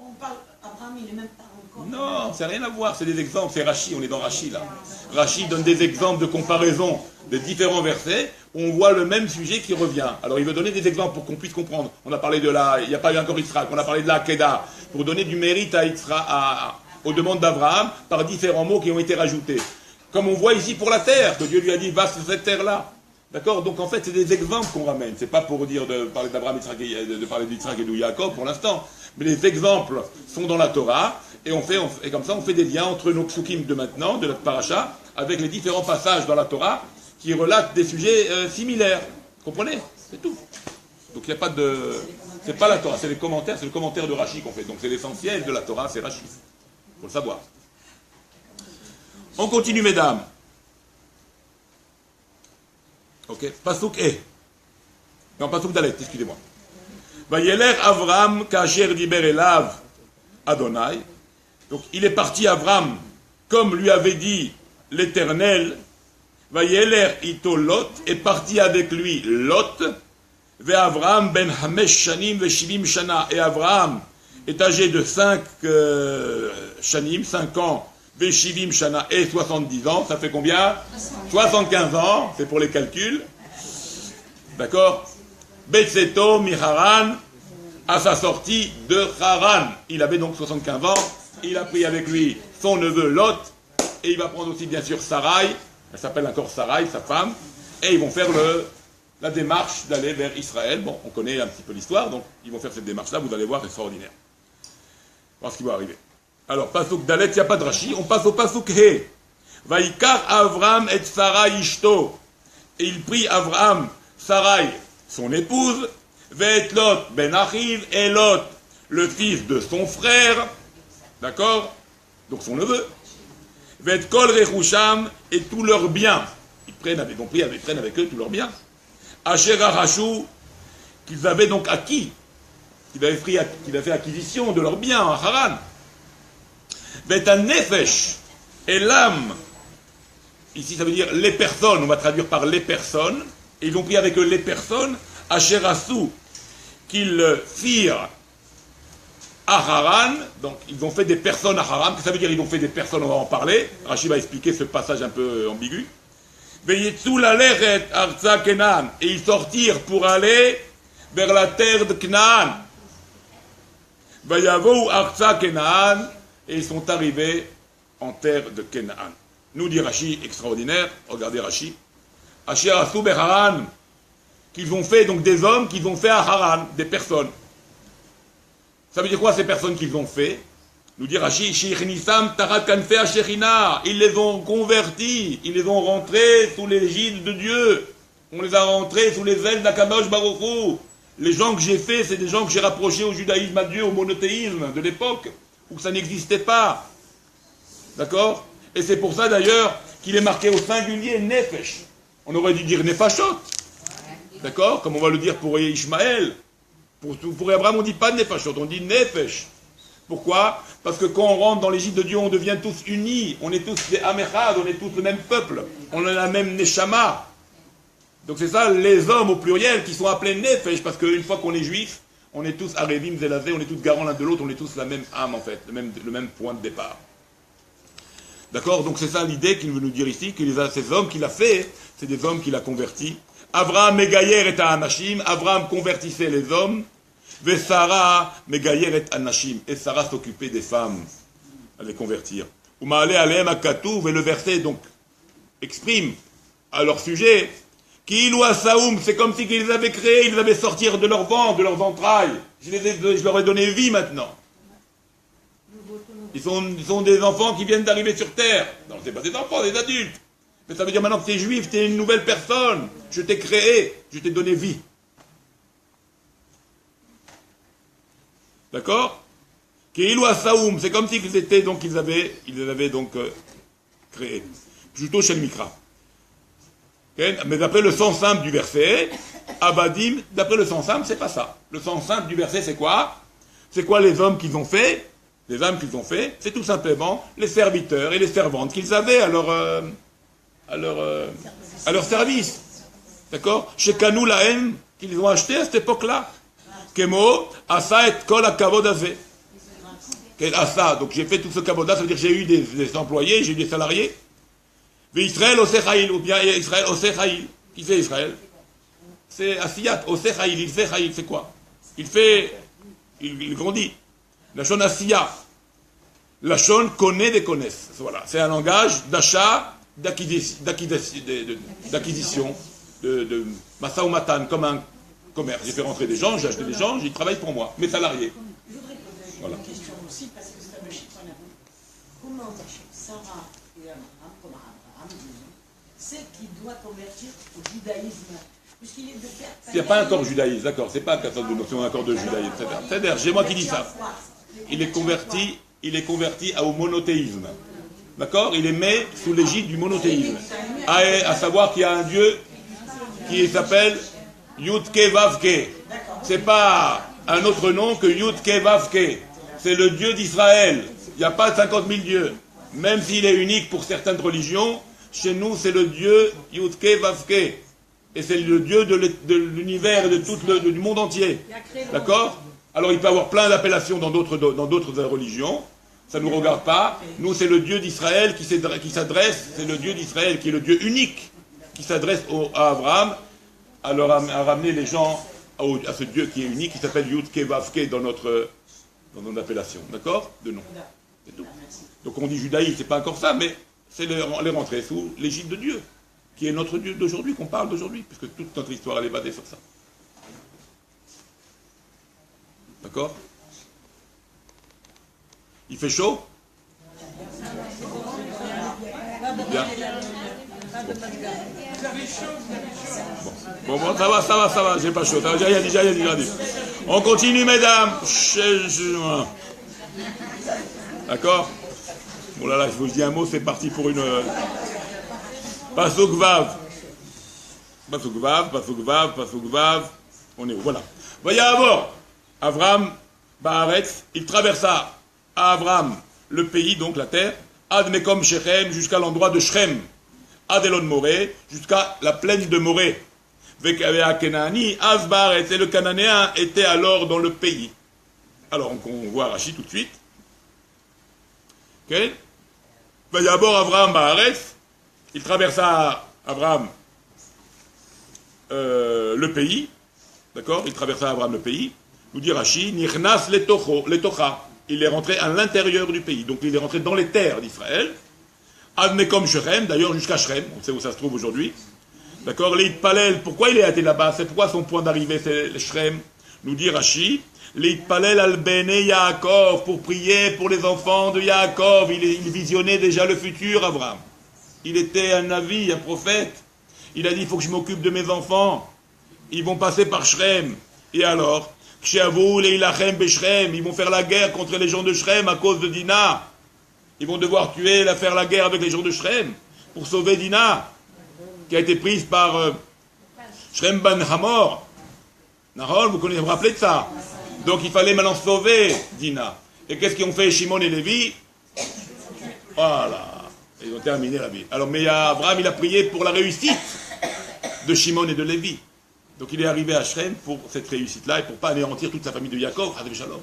S2: On parle, Abraham, il n'est même pas encore...
S1: Non, ça n'a rien à voir, c'est des exemples, c'est Rashi, on est dans Rashi là. Rashi donne des exemples de comparaison de différents versets, où on voit le même sujet qui revient. Alors il veut donner des exemples pour qu'on puisse comprendre. On a parlé il n'y a pas eu encore Yitzhak, on a parlé de la Akedah, pour donner du mérite aux demandes d'Abraham par différents mots qui ont été rajoutés. Comme on voit ici pour la terre, que Dieu lui a dit, va sur cette terre-là. D'accord? Donc en fait, c'est des exemples qu'on ramène. C'est pas pour dire de parler d'Abraham, de parler d'Yitzhak et de Yaakov pour l'instant. Mais les exemples sont dans la Torah, et comme ça on fait des liens entre nos psukim de maintenant, de notre paracha, avec les différents passages dans la Torah qui relatent des sujets similaires. Vous comprenez? C'est tout. Donc il n'y a pas de... C'est pas la Torah, c'est les commentaires, c'est le commentaire de Rashi qu'on fait. Donc c'est l'essentiel de la Torah, c'est Rashi. Il faut le savoir. On continue, mesdames. Ok, Pasuk E. Non, Pasuk Dalet, excusez-moi. Vayeler Avram kasher diber elav Adonai. Donc il est parti Avram comme lui avait dit l'Éternel. Vayeler ito Lot, est parti avec lui Lot. Ve Avram ben hamesh shanim ve shivim shana. Et Avram est âgé de 5 shanim, 5 ans, ve shivim shana et 70 ans. Ça fait combien? 75 ans, c'est pour les calculs. D'accord? Betseto Miharan, à sa sortie de Haran. Il avait donc 75 ans, il a pris avec lui son neveu Lot, et il va prendre aussi bien sûr Sarai, elle s'appelle encore Sarai, sa femme, et ils vont faire la démarche d'aller vers Israël. Bon, on connaît un petit peu l'histoire, donc ils vont faire cette démarche-là, vous allez voir, c'est extraordinaire. On va voir ce qui va arriver. Alors, Pasuk Dalet, il n'y a pas de Rashi, on passe au Pasuk He. Vaikar Avram et Sarai Ishto. Et il prit Avram, Sarai, son épouse, Vet Lot ben Achiv, et Lot, le fils de son frère, d'accord? Donc son neveu. Vet Kol Rechusham, et tous leurs biens. Ils prennent avec eux tous leurs biens. Asher Arachou, qu'ils avaient donc acquis, qu'ils avaient fait acquisition de leurs biens en Haran. Vet an Nefesh, et l'âme, ici ça veut dire les personnes, on va traduire par les personnes, et ils ont pris avec eux les personnes, Asher Asou, qu'ils firent à Haran, donc ils ont fait des personnes à Haran, que ça veut dire ils ont fait des personnes, on va en parler, Rashi va expliquer ce passage un peu ambigu. Veyetzu laleret arza Kenan, et ils sortirent pour aller vers la terre de Canaan. Vayavou arza Kenan, et ils sont arrivés en terre de Canaan. Nous dit Rashi, extraordinaire, regardez Rashi. Asher Asou Haran, qu'ils ont fait, donc des hommes qu'ils ont fait à Haran, des personnes. Ça veut dire quoi ces personnes qu'ils ont fait? Nous dit Rashi, Shirnisam Tarat Kanfe Asherina. Ils les ont convertis, ils les ont rentrés sous l'égide de Dieu. On les a rentrés sous les ailes d'Akadosh Baruch Hu. Les gens que j'ai faits, c'est des gens que j'ai rapprochés au judaïsme à Dieu, au monothéisme de l'époque, où ça n'existait pas. D'accord? Et c'est pour ça d'ailleurs qu'il est marqué au singulier Nefesh. On aurait dû dire Nefashot. D'accord? Comme on va le dire pour Ishmaël. Pour Abraham, on ne dit pas Nefashot, on dit Nefesh. Pourquoi? Parce que quand on rentre dans l'égide de Dieu, on devient tous unis. On est tous des Amechad, on est tous le même peuple. On a la même Neshama. Donc c'est ça, les hommes au pluriel qui sont appelés Nefesh, parce qu'une fois qu'on est juif, on est tous Arevim, Zelazé, on est tous garants l'un de l'autre, on est tous la même âme en fait, le même point de départ. D'accord? Donc c'est ça l'idée qu'il veut nous dire ici, que ces hommes qu'il a fait, c'est des hommes qu'il a convertis. Abraham Megayer et Anashim, Abraham convertissait les hommes, et Sarah Megayer et Anashim, et Sarah s'occupait des femmes à les convertir. Umaale Aleem Akatouv, et le verset donc exprime à leur sujet, Kilu Asaoum, c'est comme si qu'ils les avaient créés, ils les avaient sortis de leur ventre, de leurs entrailles. Je leur ai donné vie maintenant. Ils sont des enfants qui viennent d'arriver sur terre. Non, c'est pas des enfants, des adultes. Mais ça veut dire maintenant que tu es juif, tu es une nouvelle personne. Je t'ai créé, je t'ai donné vie. D'accord? Kilu Asaoum, c'est comme si ils étaient donc ils les avaient donc créés. Plutôt chez le Mikra. Mais d'après le sens simple du verset, Abadim, d'après le sens simple, c'est pas ça. Le sens simple du verset, c'est quoi? C'est quoi les hommes qu'ils ont fait? Les âmes qu'ils ont fait, c'est tout simplement les serviteurs et les servantes qu'ils avaient à leur service. D'accord? Chez Kanou Lahem, qu'ils ont acheté à cette époque-là. Kemo, Asa et Kol Akavodazé. Asa, donc j'ai fait tout ce kavoda, ça veut dire que j'ai eu des employés, j'ai eu des salariés. Mais Israël Osechaïl, ou bien Israël Osechaïl. Qui fait Israël? C'est Asiyat, Osechaïl, il fait Chaïl, c'est quoi? Il grandit. La Shon Asiya. La Shon connaît des connaissent. Voilà. C'est un langage d'achat, d'acquisition, de Massa ou Matan, comme un commerce. J'ai fait rentrer des gens, j'ai acheté des gens, ils travaillent pour moi, mes salariés.
S2: Je voudrais poser une question aussi, parce que c'est un chiffre qu'on a vu. Comment Sarah et Abraham, comme Abraham, disons, c'est qu'il doit convertir au judaïsme, puisqu'il est de père.
S1: Il n'y a pas encore judaïsme, d'accord, c'est pas 14 de notion encore de judaïsme, c'est-à-dire, c'est moi qui dis ça. Il est converti au monothéisme. D'accord? Il est mis sous l'égide du monothéisme. À savoir qu'il y a un Dieu qui s'appelle Yudke Vavke. C'est pas un autre nom que Yudke Vavke. C'est le Dieu d'Israël. Il n'y a pas 50 000 dieux. Même s'il est unique pour certaines religions, chez nous c'est le Dieu Yudke Vavke. Et c'est le Dieu de l'univers et du monde entier. D'accord? Alors il peut avoir plein d'appellations dans d'autres religions. Ça ne nous regarde pas. Nous, c'est le Dieu d'Israël qui s'adresse, c'est le Dieu d'Israël qui est le Dieu unique, qui s'adresse à Abraham, à ramener les gens à ce Dieu qui est unique, qui s'appelle Yudke Vavke dans notre appellation. D'accord? De nom. C'est tout. Donc on dit judaïsme, c'est pas encore ça, mais c'est les rentrer sous l'égide de Dieu, qui est notre Dieu d'aujourd'hui, qu'on parle d'aujourd'hui, puisque toute notre histoire elle est basée sur ça. D'accord? Il fait chaud? Bien. Bon, ça va, j'ai pas chaud. J'ai rien dit. On continue, mesdames. D'accord? Bon là, je vous dis un mot, c'est parti pour une... Pasuk Vav. On est où? Voilà. Voyez d'abord, Abraham, Baaretz, il traversa à Abraham le pays, donc la terre, Ad Mekom Shechem, jusqu'à l'endroit de Shrem, Ad Elon Moré, jusqu'à la plaine de Moré. Vekavea Kenani, Az Baaretz, et le Cananéen était alors dans le pays. Alors on voit Rachid tout de suite. Ok? Voyez d'abord Abraham Baaretz, il traversa Abraham le pays, d'accord? Il traversa Abraham le pays. Nous dit Rashi, Nirnas letocha. Il est rentré à l'intérieur du pays. Donc il est rentré dans les terres d'Israël. Admekom Shrem, d'ailleurs jusqu'à Shrem, on sait où ça se trouve aujourd'hui. D'accord? L'Eid Palel, pourquoi il est allé là-bas? C'est pourquoi son point d'arrivée c'est Shrem? Nous dit Rashi, L'itpalel al bene Yaakov, pour prier pour les enfants de Yaakov. Il visionnait déjà le futur, Abraham. Il était un navi, un prophète. Il a dit, il faut que je m'occupe de mes enfants. Ils vont passer par Shrem. Et alors, ils vont faire la guerre contre les gens de Shrem à cause de Dina. Ils vont devoir faire la guerre avec les gens de Shrem pour sauver Dina, qui a été prise par Shrem ban Hamor. Nahol, vous vous rappelez de ça? Donc il fallait maintenant sauver Dina. Et qu'est-ce qu'ils ont fait Shimon et Lévi? Voilà. Ils ont terminé la vie. Alors, mais Abraham, il a prié pour la réussite de Shimon et de Lévi. Donc il est arrivé à Shrem pour cette réussite-là et pour ne pas anéantir toute sa famille de Yaakov, Chas v'Shalom.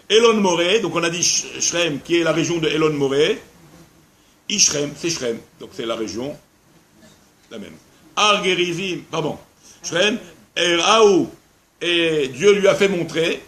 S1: Elon Moré, donc on a dit Shrem, qui est la région de Elon Moré. Ishrem, c'est Shrem, donc c'est la région, la même. Argerizim, pardon, Shrem, Eraou, et Dieu lui a fait montrer,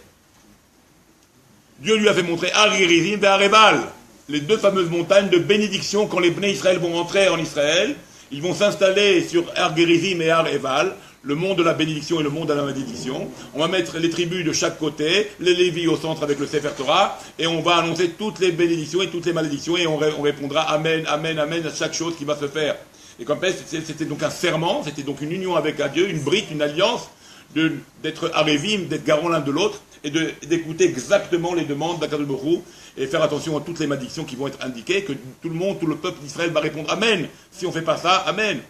S1: Argerizim et Areval, les deux fameuses montagnes de bénédiction. Quand les Bnei Israël vont rentrer en Israël, ils vont s'installer sur Argerizim et Areval, le monde de la bénédiction et le monde de la malédiction. On va mettre les tribus de chaque côté, les Lévis au centre avec le Sefer Torah, et on va annoncer toutes les bénédictions et toutes les malédictions, et on répondra Amen, Amen, Amen à chaque chose qui va se faire. Et comme c'était donc un serment, c'était donc une union avec Dieu, une brite, une alliance, d'être Arevim, d'être garant l'un de l'autre, et d'écouter exactement les demandes d'Akadosh Baruch Hu, et faire attention à toutes les malédictions qui vont être indiquées, que tout le monde, tout le peuple d'Israël va répondre Amen. Si on ne fait pas ça, Amen.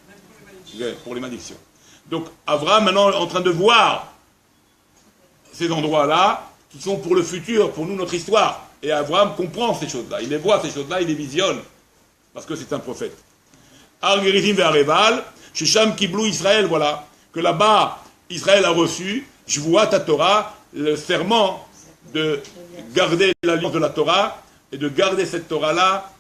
S1: Pour les malédictions. Donc, Abraham, maintenant, est en train de voir ces endroits-là, qui sont pour le futur, pour nous, notre histoire. Et Abraham comprend ces choses-là. Il les voit, ces choses-là, il les visionne. Parce que c'est un prophète. Argerizim ve'areval, Shisham Kiblou Israël, voilà. Que là-bas, Israël a reçu, je vois ta Torah, le serment de garder l'alliance de la Torah, et de garder cette Torah-là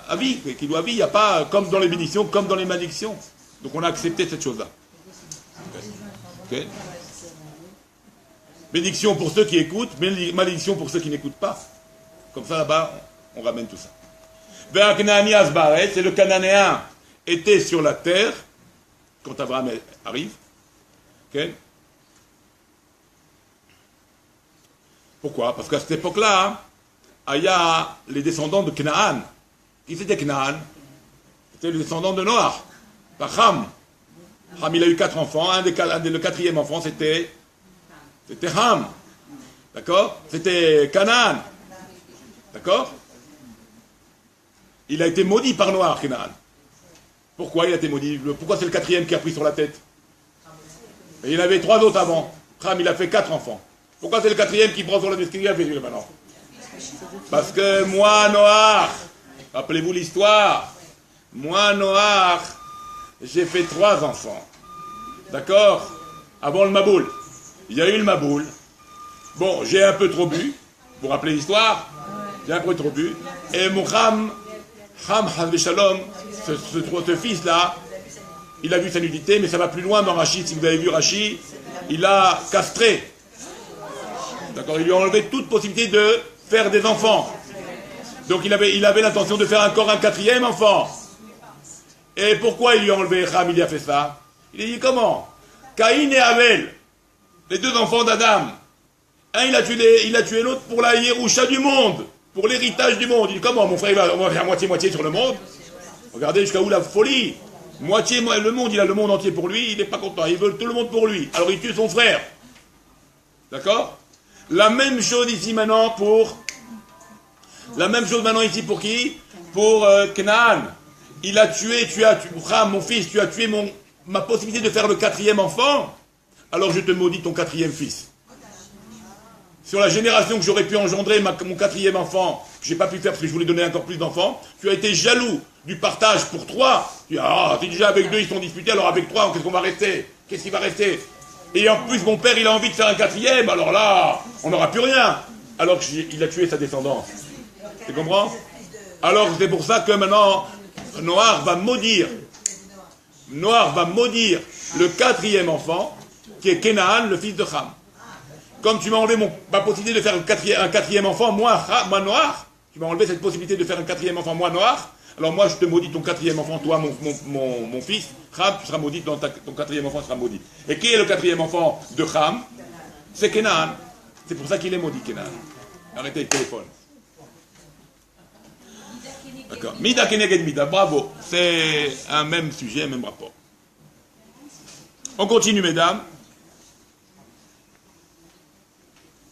S1: à vie, qui doit vie. Il n'y a pas, comme dans les bénédictions, comme dans les malédictions. Donc on a accepté cette chose-là. Okay. Bénédiction pour ceux qui écoutent, malédiction pour ceux qui n'écoutent pas. Comme ça, là-bas, on ramène tout ça. Ve'aknani asbaret, c'est le Cananéen était sur la terre, quand Abraham arrive. Okay. Pourquoi? Parce qu'à cette époque-là, il y a les descendants de Canaan. Qui c'était Canaan? C'était les descendants de Noach, par Ham. Ham, il a eu 4 enfants. Le quatrième enfant, c'était Ham. D'accord? C'était Canaan. D'accord? Il a été maudit par Noach, Canaan. Pourquoi il a été maudit? Pourquoi c'est le quatrième qui a pris sur la tête? Et il y en avait 3 autres avant. Ham, il a fait 4 enfants. Pourquoi c'est le quatrième qui prend sur la tête? Qu'est-ce qu'il a fait maintenant? Parce que moi, Noach, rappelez-vous l'histoire, moi, Noach, j'ai fait 3 enfants. D'accord? Avant le Maboul. Il y a eu le Maboul. Bon, j'ai un peu trop bu. Vous vous rappelez l'histoire? J'ai un peu trop bu. Et mon Ham Shalom, ce fils-là, il a vu sa nudité, mais ça va plus loin dans Rashi. Si vous avez vu Rashi, il a castré. D'accord? Il lui a enlevé toute possibilité de faire des enfants. Donc il avait l'intention de faire encore un 4e enfant. Et pourquoi il lui a enlevé Ham, il a fait ça? Il a dit comment? Caïn et Abel, les 2 enfants d'Adam. Un, il a tué l'autre pour la Yerusha du monde, pour l'héritage du monde. Il dit comment? Mon frère, on va faire moitié-moitié sur le monde. Regardez jusqu'à où la folie. Le monde, il a le monde entier pour lui, il n'est pas content. Il veut tout le monde pour lui. Alors il tue son frère. D'accord? La même chose ici maintenant ici pour qui? Pour Canaan. Il a tué, Ham, mon fils, tu as tué ma possibilité de faire le 4e enfant. Alors je te maudis ton 4e fils. Sur la génération que j'aurais pu engendrer, mon 4e enfant, que je n'ai pas pu faire parce que je voulais donner encore plus d'enfants, tu as été jaloux du partage pour 3. Tu dis, t'es déjà avec 2, ils sont disputés, alors avec 3, qu'est-ce qu'on va rester? Qu'est-ce qui va rester? Et en plus, mon père, il a envie de faire un 4e, alors là, on n'aura plus rien. Alors qu'il a tué sa descendance. Tu comprends? Alors c'est pour ça que maintenant, Noach va maudire le 4e enfant, qui est Canaan, le fils de Ham. Comme tu m'as enlevé ma possibilité de faire un 4e enfant, moi Noach, tu m'as enlevé cette possibilité de faire un 4e enfant, moi Noach, Alors moi, je te maudis ton quatrième enfant, toi, mon fils. Ham, tu seras maudit, ton quatrième enfant sera maudit. Et qui est le quatrième enfant de Ham? C'est Kenan. C'est pour ça qu'il est maudit, Kenan. Arrêtez le téléphone. D'accord. Mida keneged mida, bravo. C'est un même sujet, un même rapport. On continue, mesdames.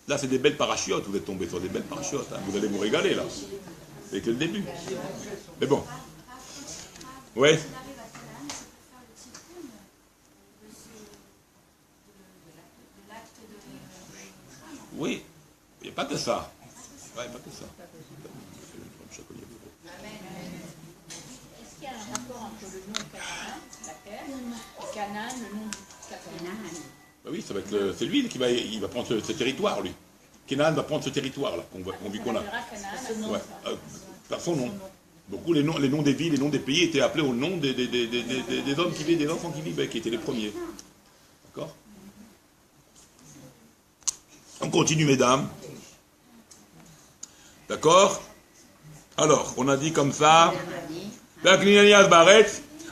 S1: Là, c'est des belles parachutes. Vous êtes tombés sur des belles parachutes. Hein. Vous allez vous régaler, là. C'est que le début. Mais bon. Ouais. Oui. Il n'y a pas que ça. Ouais, pas que ça.
S3: Est-ce qu'il y a un rapport entre le nom Canaan, la terre, et Canaan, le nom du Canaan?
S1: Ben oui, c'est lui qui va prendre ce territoire, lui. Kenan va prendre ce territoire-là, qu'on a. Ouais, par son nom. Beaucoup, les noms des villes, les noms des pays étaient appelés au nom des hommes qui vivaient, des enfants qui vivaient, qui étaient les premiers. D'accord? On continue, mesdames. D'accord? Alors, on a dit comme ça.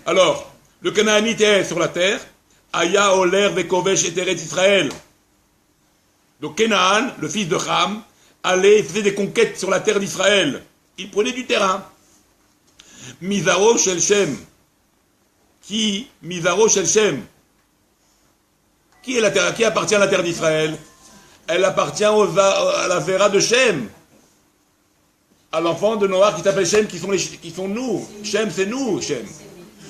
S1: Alors, le Canaanite est sur la terre. Aya Oler Vekovesh et Teretz Israël. Donc Kenaan, le fils de Ham, allait, faisait des conquêtes sur la terre d'Israël. Il prenait du terrain. Mizaro Shel Shem. Mizaro Shel Shem. Qui appartient à la terre d'Israël? Elle appartient à la Zéra de Shem. À l'enfant de Noach qui s'appelle Shem, qui sont nous. Shem, c'est nous, Shem.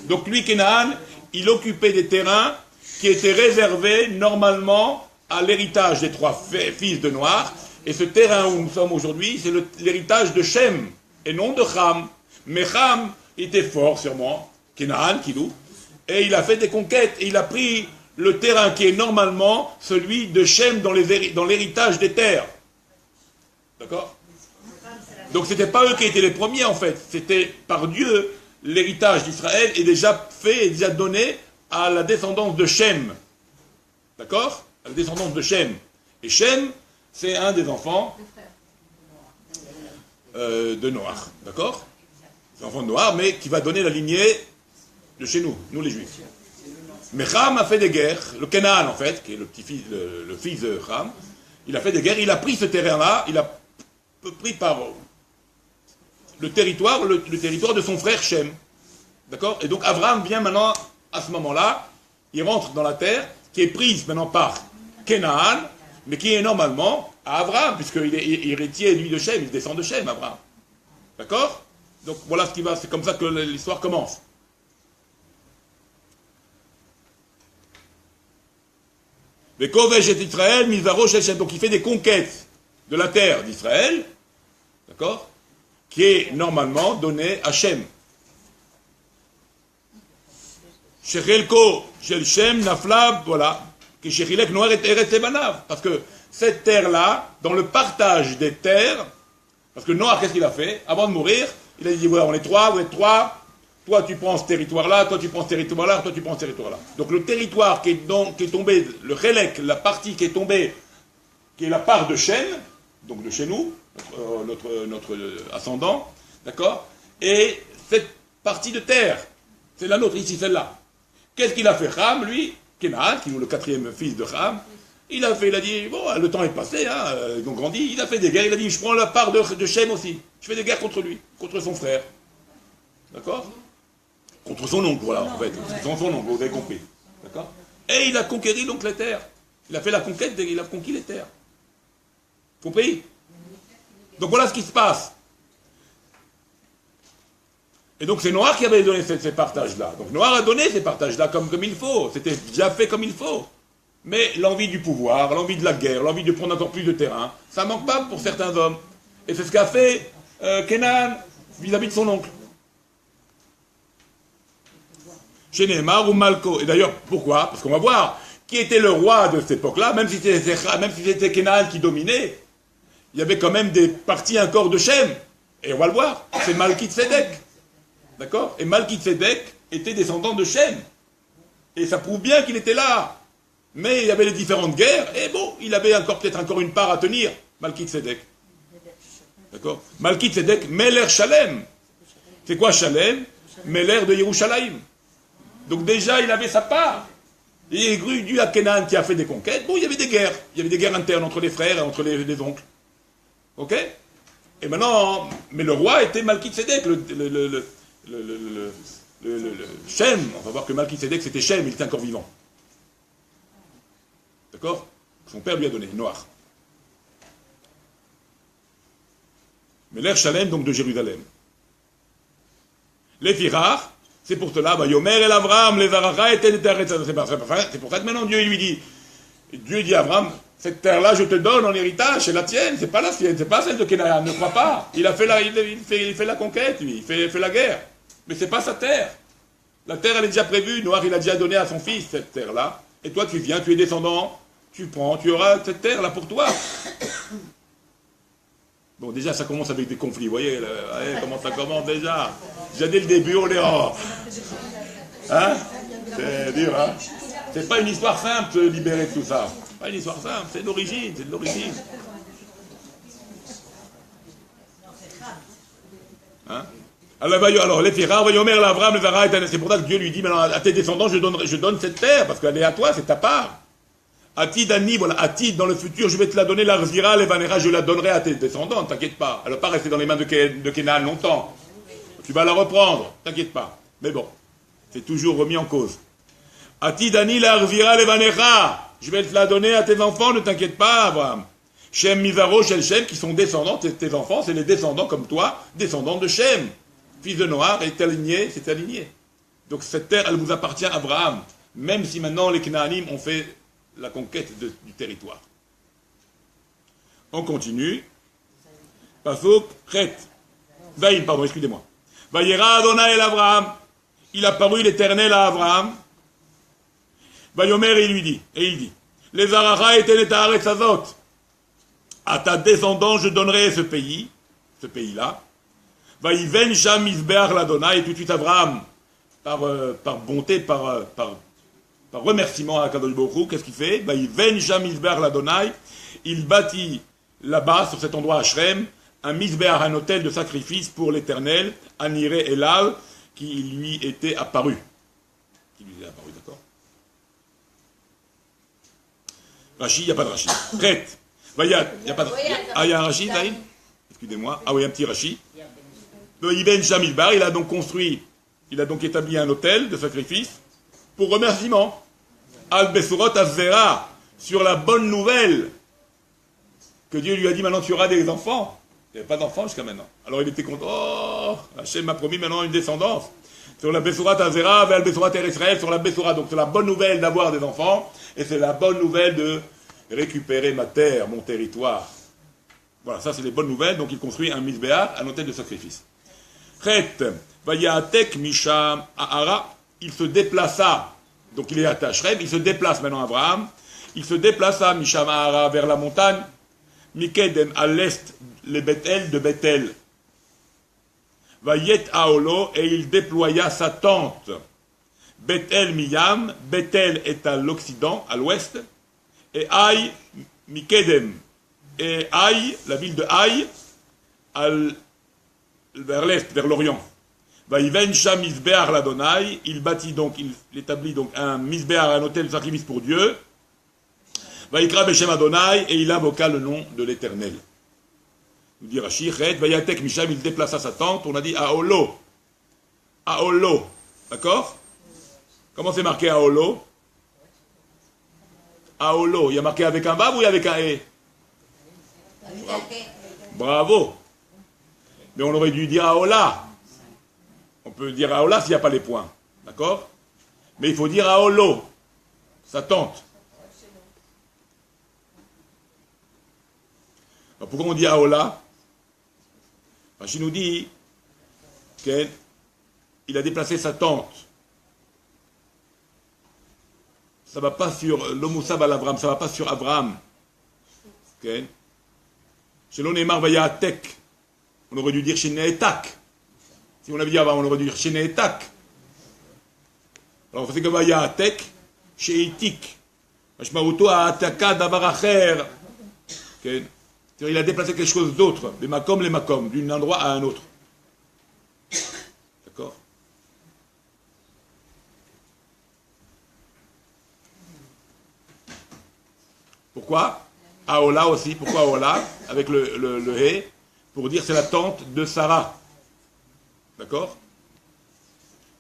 S1: Donc lui, Kenaan, il occupait des terrains qui étaient réservés normalement à l'héritage des trois fils de Noach. Et ce terrain où nous sommes aujourd'hui, c'est l'héritage de Shem, et non de Ham. Mais Ham était fort, sûrement, Kenaan, Kilou, et il a fait des conquêtes, et il a pris le terrain qui est normalement celui de Shem dans l'héritage des terres. D'accord? Donc ce n'était pas eux qui étaient les premiers, en fait. C'était par Dieu, l'héritage d'Israël est déjà fait, est déjà donné à la descendance de Shem. D'accord? À la descendance de Shem. Et Shem, c'est un des enfants de Noach. D'accord? C'est l'enfant de Noach, mais qui va donner la lignée de chez nous, nous les Juifs. Mais Ham a fait des guerres, le Canaan en fait, qui est le fils de Ham, il a fait des guerres, il a pris ce terrain-là, il a pris par le territoire de son frère Shem. D'accord? Et donc Abraham vient maintenant, à ce moment-là, il rentre dans la terre, qui est prise maintenant par Canaan, mais qui est normalement à Abraham, puisqu'il est héritier, lui, de Shem, il descend de Shem, Abraham. D'accord? Donc voilà ce qui va, c'est comme ça que l'histoire commence. Les Kovesh et Israël, Mizaro Shel Shem. Donc il fait des conquêtes de la terre d'Israël, d'accord, qui est normalement donnée à Shem. Shechelko Shel Shem Naflab, voilà, qui Shechilek Noir et Eretz Ebanav. Parce que cette terre-là, dans le partage des terres, parce que Noir, qu'est-ce qu'il a fait? Avant de mourir, il a dit, voilà, on est trois, vous êtes trois, toi tu prends ce territoire-là, toi tu prends ce territoire-là, toi tu prends ce territoire-là. Donc le territoire qui est tombé, le Chelek, la partie qui est tombée, qui est la part de Shem, donc de chez nous, notre ascendant, d'accord, et cette partie de terre, c'est la nôtre ici, celle-là. Qu'est-ce qu'il a fait Ham, lui, Kenaan, qui est le quatrième fils de Ham, il a dit, bon, le temps est passé, hein, ils ont grandi, il a fait des guerres, il a dit, je prends la part de Shem aussi, je fais des guerres contre lui, contre son frère. D'accord? Contre son oncle, voilà, en fait, son oncle, vous avez compris. D'accord? Et il a conquéri donc les terres. Il a fait la conquête, il a conquis les terres. Compris? Donc voilà ce qui se passe. Et donc c'est Noir qui avait donné ces partages-là. Donc Noir a donné ces partages-là comme il faut. C'était déjà fait comme il faut. Mais l'envie du pouvoir, l'envie de la guerre, l'envie de prendre encore plus de terrain, ça ne manque pas pour certains hommes. Et c'est ce qu'a fait Kenan vis-à-vis de son oncle. Chez Nehemar ou Malko. Et d'ailleurs, pourquoi? Parce qu'on va voir qui était le roi de cette époque-là, même si c'était Kenan qui dominait, il y avait quand même des parties encore de Shem. Et on va le voir, c'est Malki Tzedek. D'accord? Et Malki Tzedek était descendant de Shem. Et ça prouve bien qu'il était là. Mais il y avait les différentes guerres, et bon, il avait peut-être encore une part à tenir, Malki Tzedek. D'accord? Malki Tzedek, Meler Shalem. C'est quoi Shalem? Meler de Yerushalayim. Donc déjà, il avait sa part. Et dû à Kenan qui a fait des conquêtes, bon, il y avait des guerres. Il y avait des guerres internes entre les frères et entre les oncles. Ok? Et maintenant, mais le roi était Malkisedek, le Shem. On va voir que Malkisedek c'était Shem, il était encore vivant. D'accord? Son père lui a donné, Noach. Mais l'air Shalem, donc de Jérusalem. Les Firar, c'est pour cela, Yomer el Avram, les Aracha étaient les terres. C'est pour ça que maintenant Dieu lui dit, Dieu dit à Avram, cette terre-là, je te donne en héritage, c'est la tienne, c'est pas la sienne, c'est pas celle de Kénaïm, ne crois pas. Il fait la conquête, lui, il fait la guerre. Mais c'est pas sa terre. La terre, elle est déjà prévue, Noach, il a déjà donné à son fils cette terre-là. Et toi, tu viens, tu es descendant, tu prends, tu auras cette terre-là pour toi. Bon, déjà, ça commence avec des conflits, vous voyez, comment ça commence déjà. Déjà dès le début, on est en... Hein? C'est dur, hein? C'est pas une histoire simple de libérer tout ça. Pas une histoire simple, c'est de l'origine, c'est de l'origine. Hein? Alors, les Firar, Vayomer, l'Avram, le Zara, c'est pour ça que Dieu lui dit, maintenant, à tes descendants, je donne cette terre, parce qu'elle est à toi, c'est ta part. Atid Ani, voilà, Atid, dans le futur, je vais te la donner, l'Arzira, l'Evanera, je la donnerai à tes descendants, t'inquiète pas. Elle ne va pas rester dans les mains de Kenan longtemps. Tu vas la reprendre, t'inquiète pas. Mais bon, c'est toujours remis en cause. Atid Ani, l'Arzira, l'Evanera, je vais te la donner à tes enfants, ne t'inquiète pas, Abraham. Shem, Mizaro, Shel Shem, qui sont descendants, tes enfants, c'est les descendants comme toi, descendants de Shem. Fils de Noach, est aligné, c'est aligné. Donc cette terre, elle vous appartient à Abraham, même si maintenant les Knaanim ont fait la conquête du territoire. On continue. Pasuk, Chet. Vaïm, pardon, excusez-moi. Vayera Adonai el Abraham. Il a paru l'Éternel à Abraham. Vayomer, il lui dit, et il dit, les Aracha étaient les Taaretz Azot. À ta descendance, je donnerai ce pays-là. Vaïven Sham Misbeach l'Adonai, et tout de suite Abraham, par bonté, par remerciement à Kadosh Baruch Hu, qu'est-ce qu'il fait? Vaïven Sham Misbeach l'Adonai, il bâtit là-bas, sur cet endroit à Shrem, un Misbeach, un autel de sacrifice pour l'Éternel, Aniré Elal, qui lui était apparu. Qui lui était apparu, d'accord? Rashi, il n'y a pas de Rashi. Prête. Il n'y a pas de... Ah, il y a un Rashi, Zaïm? Excusez-moi. Ah oui, un petit Rashi. Ibn Shamilbar, il a donc établi un autel de sacrifice pour remerciement. Al-Besurot Azera, sur la bonne nouvelle que Dieu lui a dit, maintenant tu auras des enfants. Il n'y avait pas d'enfants jusqu'à maintenant. Alors il était content. Oh, Hachem m'a promis maintenant une descendance. Sur la Besurat Azera, vers Besurat Israël, sur la Besurat. Donc c'est la bonne nouvelle d'avoir des enfants, et c'est la bonne nouvelle de récupérer ma terre, mon territoire. Voilà, ça c'est les bonnes nouvelles. Donc il construit un Mizbeach, un autel de sacrifice. Chet, Vayatek Misham Ahara, il se déplaça, donc il est à Shrem, il se déplace maintenant Abraham, il se déplaça Misham Ahara vers la montagne, Mikedem à l'est, les Bethel de Bethel. Vayet Aolo, et il déploya sa tente. Bethel Miyam, Bethel est à l'occident, à l'ouest, et Aï, Mikedem, et Aï, la ville de Aï, vers l'est, vers l'orient. Vaïven Sham Misbeach l'Adonai, il bâtit donc, il établit donc un Misbeach, un autel de sacrifice pour Dieu. Vaïkra Beshem Adonai, et il invoqua le nom de l'Éternel. Nous dit Rashi, Chet, Vayatek Misham, il déplaça sa tente, on a dit Aolo. Aolo, d'accord? Comment c'est marqué Aolo? Aolo, il y a marqué avec un vav ou avec un e? Bravo. Mais on aurait dû dire Aola. On peut dire Aola s'il n'y a pas les points. D'accord? Mais il faut dire Aolo. Sa tente. Alors pourquoi on dit Aola? Rachid nous dit qu'il a déplacé sa tente. Ça ne va pas sur l'Omusab à l'Abraham, ça ne va pas sur Abraham. Okay. Chez l'Onémar Vayatek. On aurait dû dire chez Neetak. Si on avait dit avant, on aurait dû dire chez Neetak. Alors, c'est que Vayatek, chez Itik. Mashmaouto a ataka davaracher. Il a déplacé quelque chose d'autre. Les makom, d'un endroit à un autre. Pourquoi? Aola aussi. Pourquoi Aola? Avec le hé, pour dire c'est la tante de Sarah. D'accord?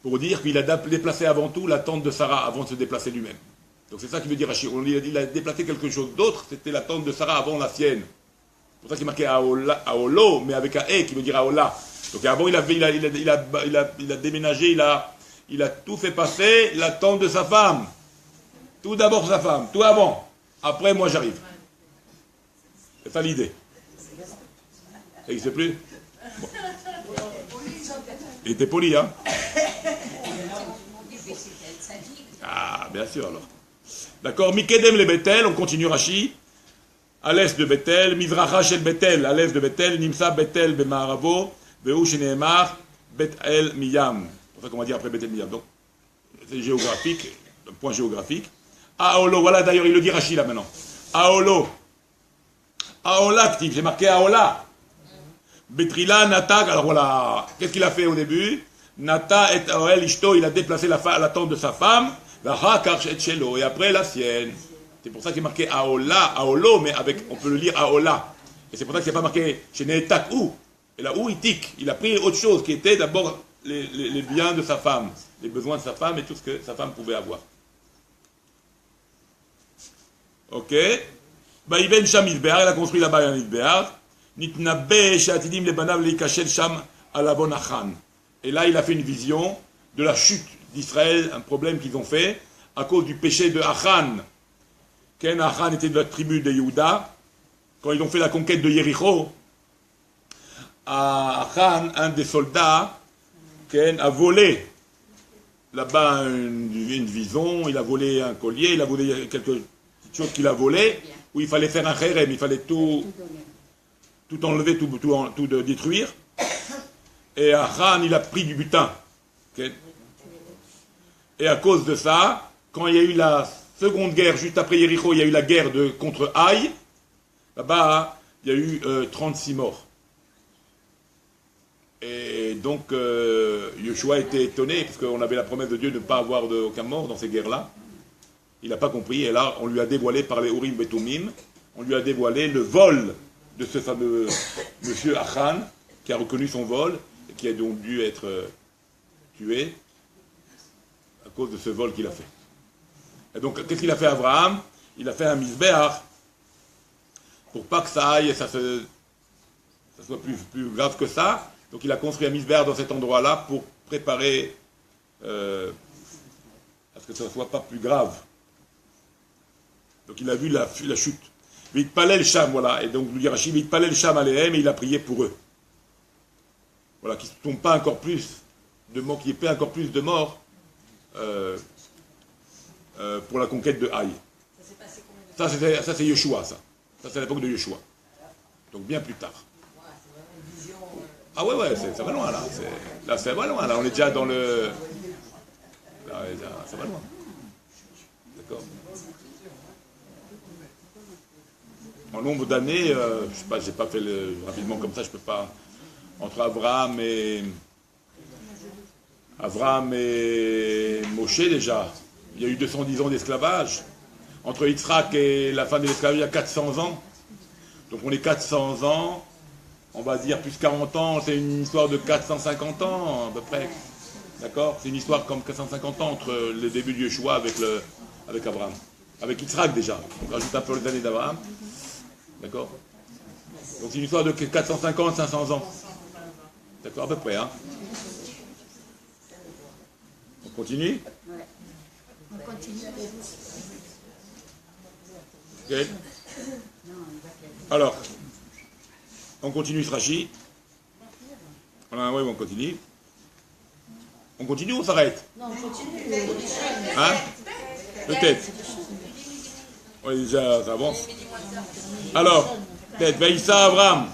S1: Pour dire qu'il a déplacé avant tout la tente de Sarah avant de se déplacer lui-même. Donc c'est ça qui veut dire Rachid. Il a déplacé quelque chose d'autre, c'était la tente de Sarah avant la sienne. C'est pour ça qu'il est marqué Aolo, mais avec un E qui veut dire Aola. Donc avant il a déménagé, il a tout fait passer la tente de sa femme. Tout d'abord sa femme, tout avant. Après moi j'arrive. C'est ça l'idée. Ça n'existe plus? Bon. Il était poli, hein? Ah, bien sûr alors. D'accord, Mikedem le Bethel, on continue Rashi. À l'est de Bethel, Mizracha shel Bethel, à l'est de Bethel, Nimsa Bethel bemaravo, Vehu sheneemar, Bethel miyam. C'est ça qu'on va dire après Bethel miyam. Donc, c'est géographique, un point géographique. Aolo, voilà d'ailleurs, il le dit Rashi là maintenant. Aolo. Aola actif, j'ai marqué Aola. Betrila, Natak, alors voilà, qu'est-ce qu'il a fait au début? Nata et Oel Ishto, il a déplacé la tente de sa femme, et après la sienne. C'est pour ça qu'il est marqué Aola, Aolo, mais avec, on peut le lire Aola. Et c'est pour ça qu'il n'y a pas marqué chez Netak ou. Et là où il tique, il a pris autre chose qui était d'abord les biens de sa femme, les besoins de sa femme et tout ce que sa femme pouvait avoir. Ok. Bah, Ibn Sham Isbear, il a construit là-bas un Isbear. Nitnabe Shatidim le Banav le Kachel Sham à la Bonachan. Et là, il a fait une vision de la chute d'Israël, un problème qu'ils ont fait à cause du péché de Achan. Ken Achan était de la tribu de Yehuda. Quand ils ont fait la conquête de Yericho, Achan, un des soldats, Ken a volé là-bas une vison, il a volé un collier, il a volé quelque chose qu'il a volé, où il fallait faire un kherem, il fallait tout enlever, tout détruire. Et Achan, il a pris du butin. Okay. Et à cause de ça, quand il y a eu la seconde guerre, juste après Yericho, il y a eu la guerre contre Haï, là-bas, il y a eu 36 morts. Et donc, Yeshua était étonné, parce qu'on avait la promesse de Dieu de ne pas avoir aucun mort dans ces guerres-là. Il n'a pas compris, et là, on lui a dévoilé par les Urim et Tumim, on lui a dévoilé le vol de ce fameux monsieur Achan, qui a reconnu son vol, et qui a donc dû être tué à cause de ce vol qu'il a fait. Et donc, qu'est-ce qu'il a fait Abraham? Il a fait un misbéach pour pas que ça aille et ça soit plus grave que ça. Donc, il a construit un misbéach dans cet endroit-là pour préparer à ce que ça ne soit pas plus grave. Donc, il a vu la chute. Vite palel sham, voilà. Et donc, nous dit Rachid, vite palel sham aléhem, et il a prié pour eux. Voilà, qu'ils ne tombent pas encore plus de morts, qu'il n'y ait pas encore plus de morts pour la conquête de Haï. Ça, c'est Yeshua, ça. Ça, c'est à l'époque de Yeshua. Donc, bien plus tard. Ah ouais, ça va loin, là. Là, ça va loin, là. On est déjà dans le... Là, ça va loin. D'accord. En nombre d'années, je sais pas, j'ai pas fait rapidement comme ça, je peux pas... Entre Abraham et Moshe déjà, il y a eu 210 ans d'esclavage. Entre Yitzhak et la fin de l'esclavage, il y a 400 ans. Donc on est 400 ans, on va dire plus 40 ans, c'est une histoire de 450 ans à peu près. D'accord? C'est une histoire comme 450 ans entre le début de Yeshua avec Abraham. Avec Yitzhak déjà. On rajoute un peu les années d'Abraham. D'accord? Donc c'est une histoire de 450, 500 ans. D'accord, à peu près, hein? On continue?
S3: Ouais. On continue.
S1: Ok. Alors, on continue ce Rashi. Oui, on continue. On continue ou on s'arrête?
S2: Non, on continue.
S1: Hein? Peut-être. Oui, déjà, ça avance. Alors, peut-être, Vaïssa Abraham.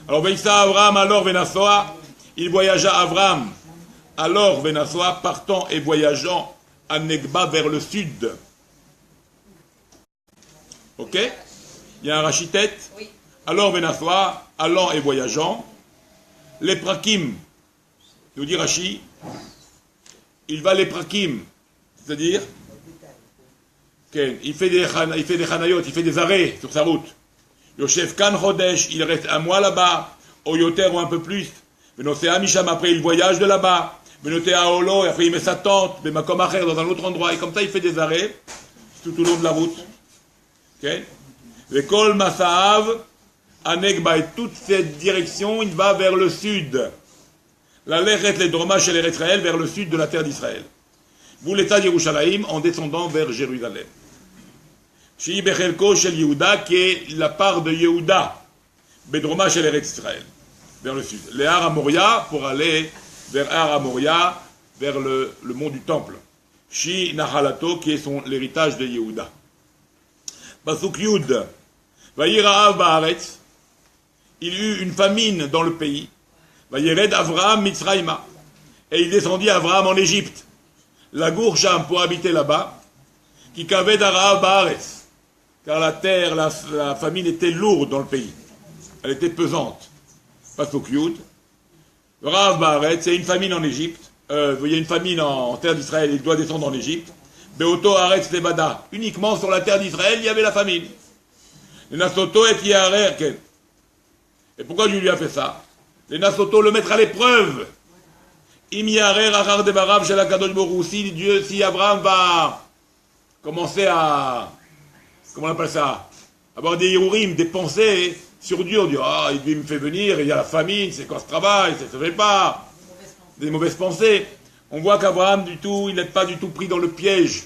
S1: Alors, Vaïssa Abraham, alors Vénassoa, il voyagea Abraham, alors Vénassoa, partant et voyageant à Negba vers le sud. Ok? Il y a un rachitette.
S2: Oui.
S1: Alors Vénassoa, allant et voyageant, les prakim, nous dit Rashi, il va les prakim, c'est-à-dire, il fait des chanayot, il fait des arrêts sur sa route. Yoshev kan chodesh, il reste un mois là-bas, au yoter ou un peu plus. Venotea misham, après il voyage de là-bas. Venotea olo, et après il met sa tente, bemakom acher, dans un autre endroit. Et comme ça, il fait des arrêts tout au long de la route. Vekol masaav, anegba, et toute cette direction, il va vers le sud. La leret les dromash et les Israël, vers le sud de la terre d'Israël. Vous l'État d'Yerushalayim, en descendant vers Jérusalem. Shi bechelko shel Yehuda, qui est la part de Yehuda, bedroma shel Eretz Israël, vers le sud. Les Har Amoria, pour aller vers Har Amoria, vers le mont du Temple. Shi Nahalato, qui est l'héritage de Yehuda. Pasuk Yud, Vayira'av ba'aretz, il eut une famine dans le pays. Vayered Avraham Mitzraïma, et il descendit Avraham en Égypte. La Gourcham pour habiter là-bas, qui kaved Arav ba'aretz, car la terre, la famine était lourde dans le pays. Elle était pesante. Pasuk Yud, Rav ba'aretz, c'est une famine en Égypte. Il y a une famine en terre d'Israël, il doit descendre en Égypte. Beoto Aretz Lebada, uniquement sur la terre d'Israël, il y avait la famine. Les Nasoto et Yarer Ken. Et pourquoi Dieu lui a fait ça? Les Nasoto le mettre à l'épreuve. Im Yarer Achar de Barav Shel HaKadosh Baruch Hu, si Abraham va commencer à, comment on appelle ça, avoir des hirurim, des pensées sur Dieu, on dit, il me fait venir, il y a la famine, c'est quoi ce travail, ça ne se fait pas. Des mauvaises pensées. On voit qu'Abraham, du tout, il n'est pas du tout pris dans le piège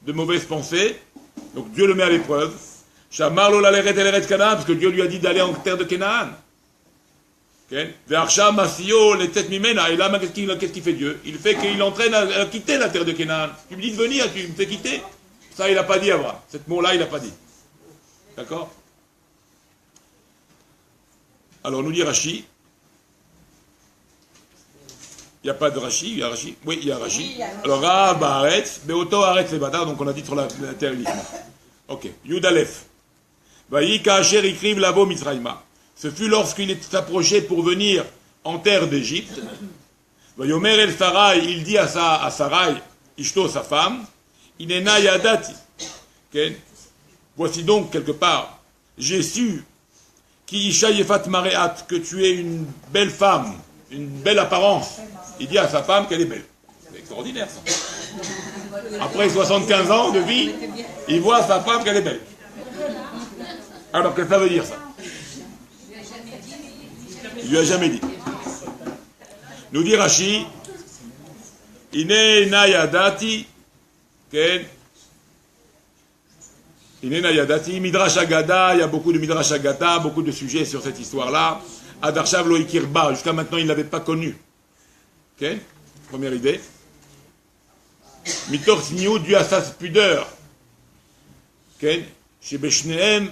S1: de mauvaises pensées. Donc Dieu le met à l'épreuve. Shamar lo laleret el eretz Canaan, parce que Dieu lui a dit d'aller en terre de Canaan. Ve'arsha masio letet mimena. Et là, qu'est-ce qu'il fait Dieu? Il fait qu'il entraîne à quitter la terre de Canaan. Tu me dis de venir, tu me fais quitter. Ça, il n'a pas dit Abraham. Cette mot-là, il n'a pas dit. D'accord? Alors, nous dit Rashi. Il n'y a pas de Rashi, il y a Rashi. Oui, il y a Rashi. Oui, alors, Rav Ba'aretz, Beoto Aretz Lebada, donc on a dit sur la terre uniquement. Ok. Yud Aleph. Vayi Ka'asher Ikriv Lavo Mitzrayma. Ce fut lorsqu'il est approché pour venir en terre d'Égypte. Vayomer El Sarai, il dit à Sarai, Ishto, sa femme, Inena Yadati. Voici donc, quelque part, j'ai su, Ki Isha Yefat Mareat, que tu es une belle femme, une belle apparence. Il dit à sa femme qu'elle est belle. C'est extraordinaire, ça. Après 75 ans de vie, il voit à sa femme qu'elle est belle. Alors, qu'est-ce que ça veut dire, ça? Il lui a jamais dit. Nous dit Rashi, Ine Nayadati, Ken, Ine Nayadati, Midrash Agada, il y a beaucoup de Midrash Agada, beaucoup de sujets sur cette histoire-là. Adarshav lo ikirba, jusqu'à maintenant il ne l'avait pas connu. Ok? Première idée. Mitor Sniou, dû à sa pudeur. Ok? Chez Beshnehem,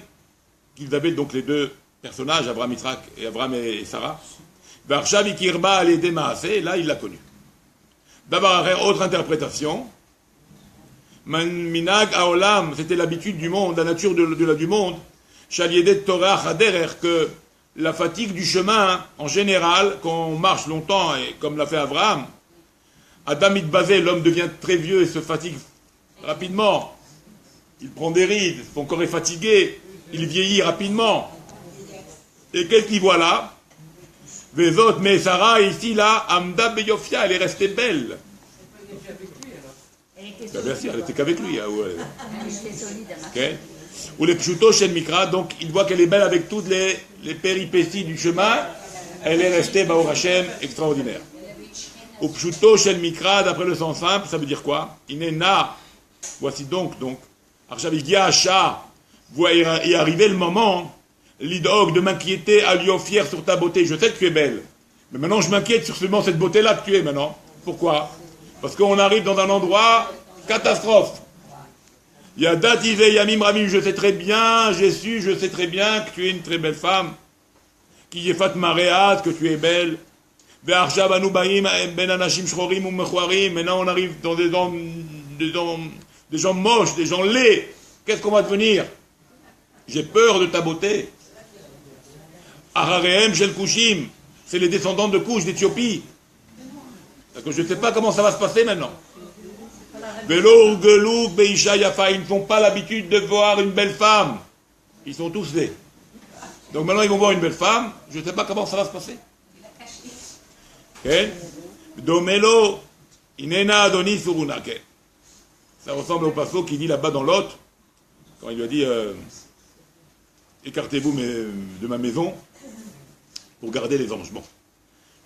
S1: qu'ils avaient donc les deux personnages, Abraham Yitzhak et Abraham et Sarah. Varshav ikirba al yedei maaseh, là il l'a connu. D'abord, autre interprétation. Minag haolam, c'était l'habitude du monde, la nature du monde. Shal yedei Torah chaderer, que la fatigue du chemin, en général, quand on marche longtemps, et comme l'a fait Abraham, Adam Itbazé, l'homme devient très vieux et se fatigue rapidement. Il prend des rides, son corps est fatigué, il vieillit rapidement. Et qu'est-ce qu'il voit là? Vezot, mais Sarah, ici, là, Amda Beyofia, elle est restée belle. Bien sûr, elle était qu'avec lui. Hein, ouais. Elle était solide. Okay. Ou les Pshuto Shen Mikra, donc il voit qu'elle est belle avec toutes les péripéties du chemin, elle est restée, Baor Hashem, extraordinaire. Ou Pshuto Shen Mikra, d'après le sens simple, ça veut dire quoi? Inena, voici donc, Achavigiacha, il est arrivé le moment, l'idog, de m'inquiéter à lui offrir sur ta beauté. Je sais que tu es belle, mais maintenant je m'inquiète sur seulement cette beauté-là que tu es maintenant. Pourquoi? Parce qu'on arrive dans un endroit catastrophe. Yadati Yamim Ramim, je sais très bien que tu es une très belle femme. Qui est Fat Mareat, que tu es belle. Ve'arshav anu ba'im ben anashim shchorim u'mechouarim. Maintenant on arrive dans des gens moches, des gens laids. Qu'est-ce qu'on va devenir? J'ai peur de ta beauté. Ararehem shel Kushim, c'est les descendants de Couche d'Éthiopie. Je ne sais pas comment ça va se passer maintenant. Vélo, gelouk, beisha, yafa, ils n'ont pas l'habitude de voir une belle femme. Ils sont tous nés. Donc maintenant ils vont voir une belle femme, je ne sais pas comment ça va se passer. Okay? Domelo, inena adonis urunake. Ça ressemble au passo qui dit là-bas dans l'hôte, quand il lui a dit écartez-vous de ma maison pour garder les anges. Bon.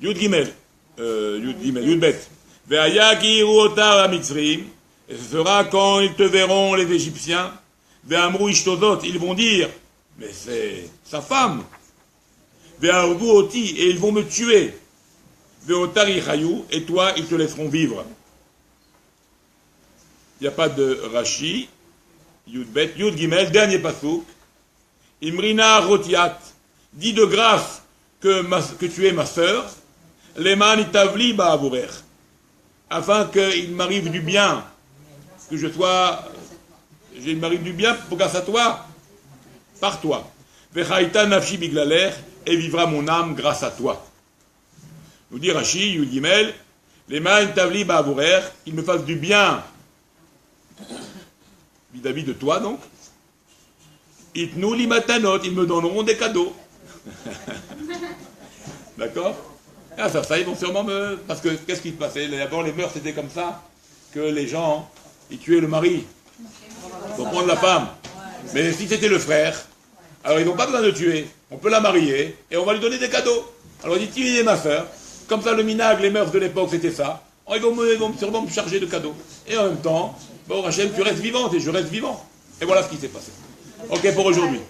S1: Yud Gimel, Yud Bet. Ve'ayagi ruota mitzrim. Et ce sera quand ils te verront, les Égyptiens. Ve'amru ishtozot. Ils vont dire, mais c'est sa femme. Ve'argu oti. Et ils vont me tuer. Ve'otari chayou. Et toi, ils te laisseront vivre. Il n'y a pas de Rashi. Yud Bet. Yud Gimel, dernier passouk. Imrina rotiat. Dis de grâce que tu es ma sœur. Leman itavli ba'avurer. Afin qu'il m'arrive du bien. Que je sois. Il m'arrive du bien pour grâce à toi. Par toi. Vechaita nafshi biglaler. Et vivra mon âme grâce à toi. Nous dit Rashi, Yud Gimel. Leman itavli ba'avurer. Il me fasse du bien. Vis-à-vis de toi donc. Itnu li matanot. Ils me donneront des cadeaux. D'accord? Ah, ça, ils vont sûrement me... Parce que, qu'est-ce qui se passait? D'abord, les mœurs, c'était comme ça, que les gens, ils tuaient le mari pour prendre la femme. Mais si c'était le frère, alors ils n'ont pas besoin de tuer. On peut la marier, et on va lui donner des cadeaux. Alors il dit, tu es ma soeur. Comme ça, le minag, les mœurs de l'époque, c'était ça. Alors, ils vont sûrement me charger de cadeaux. Et en même temps, bon, Rachel, tu restes vivante, et je reste vivant. Et voilà ce qui s'est passé. Ok, pour aujourd'hui.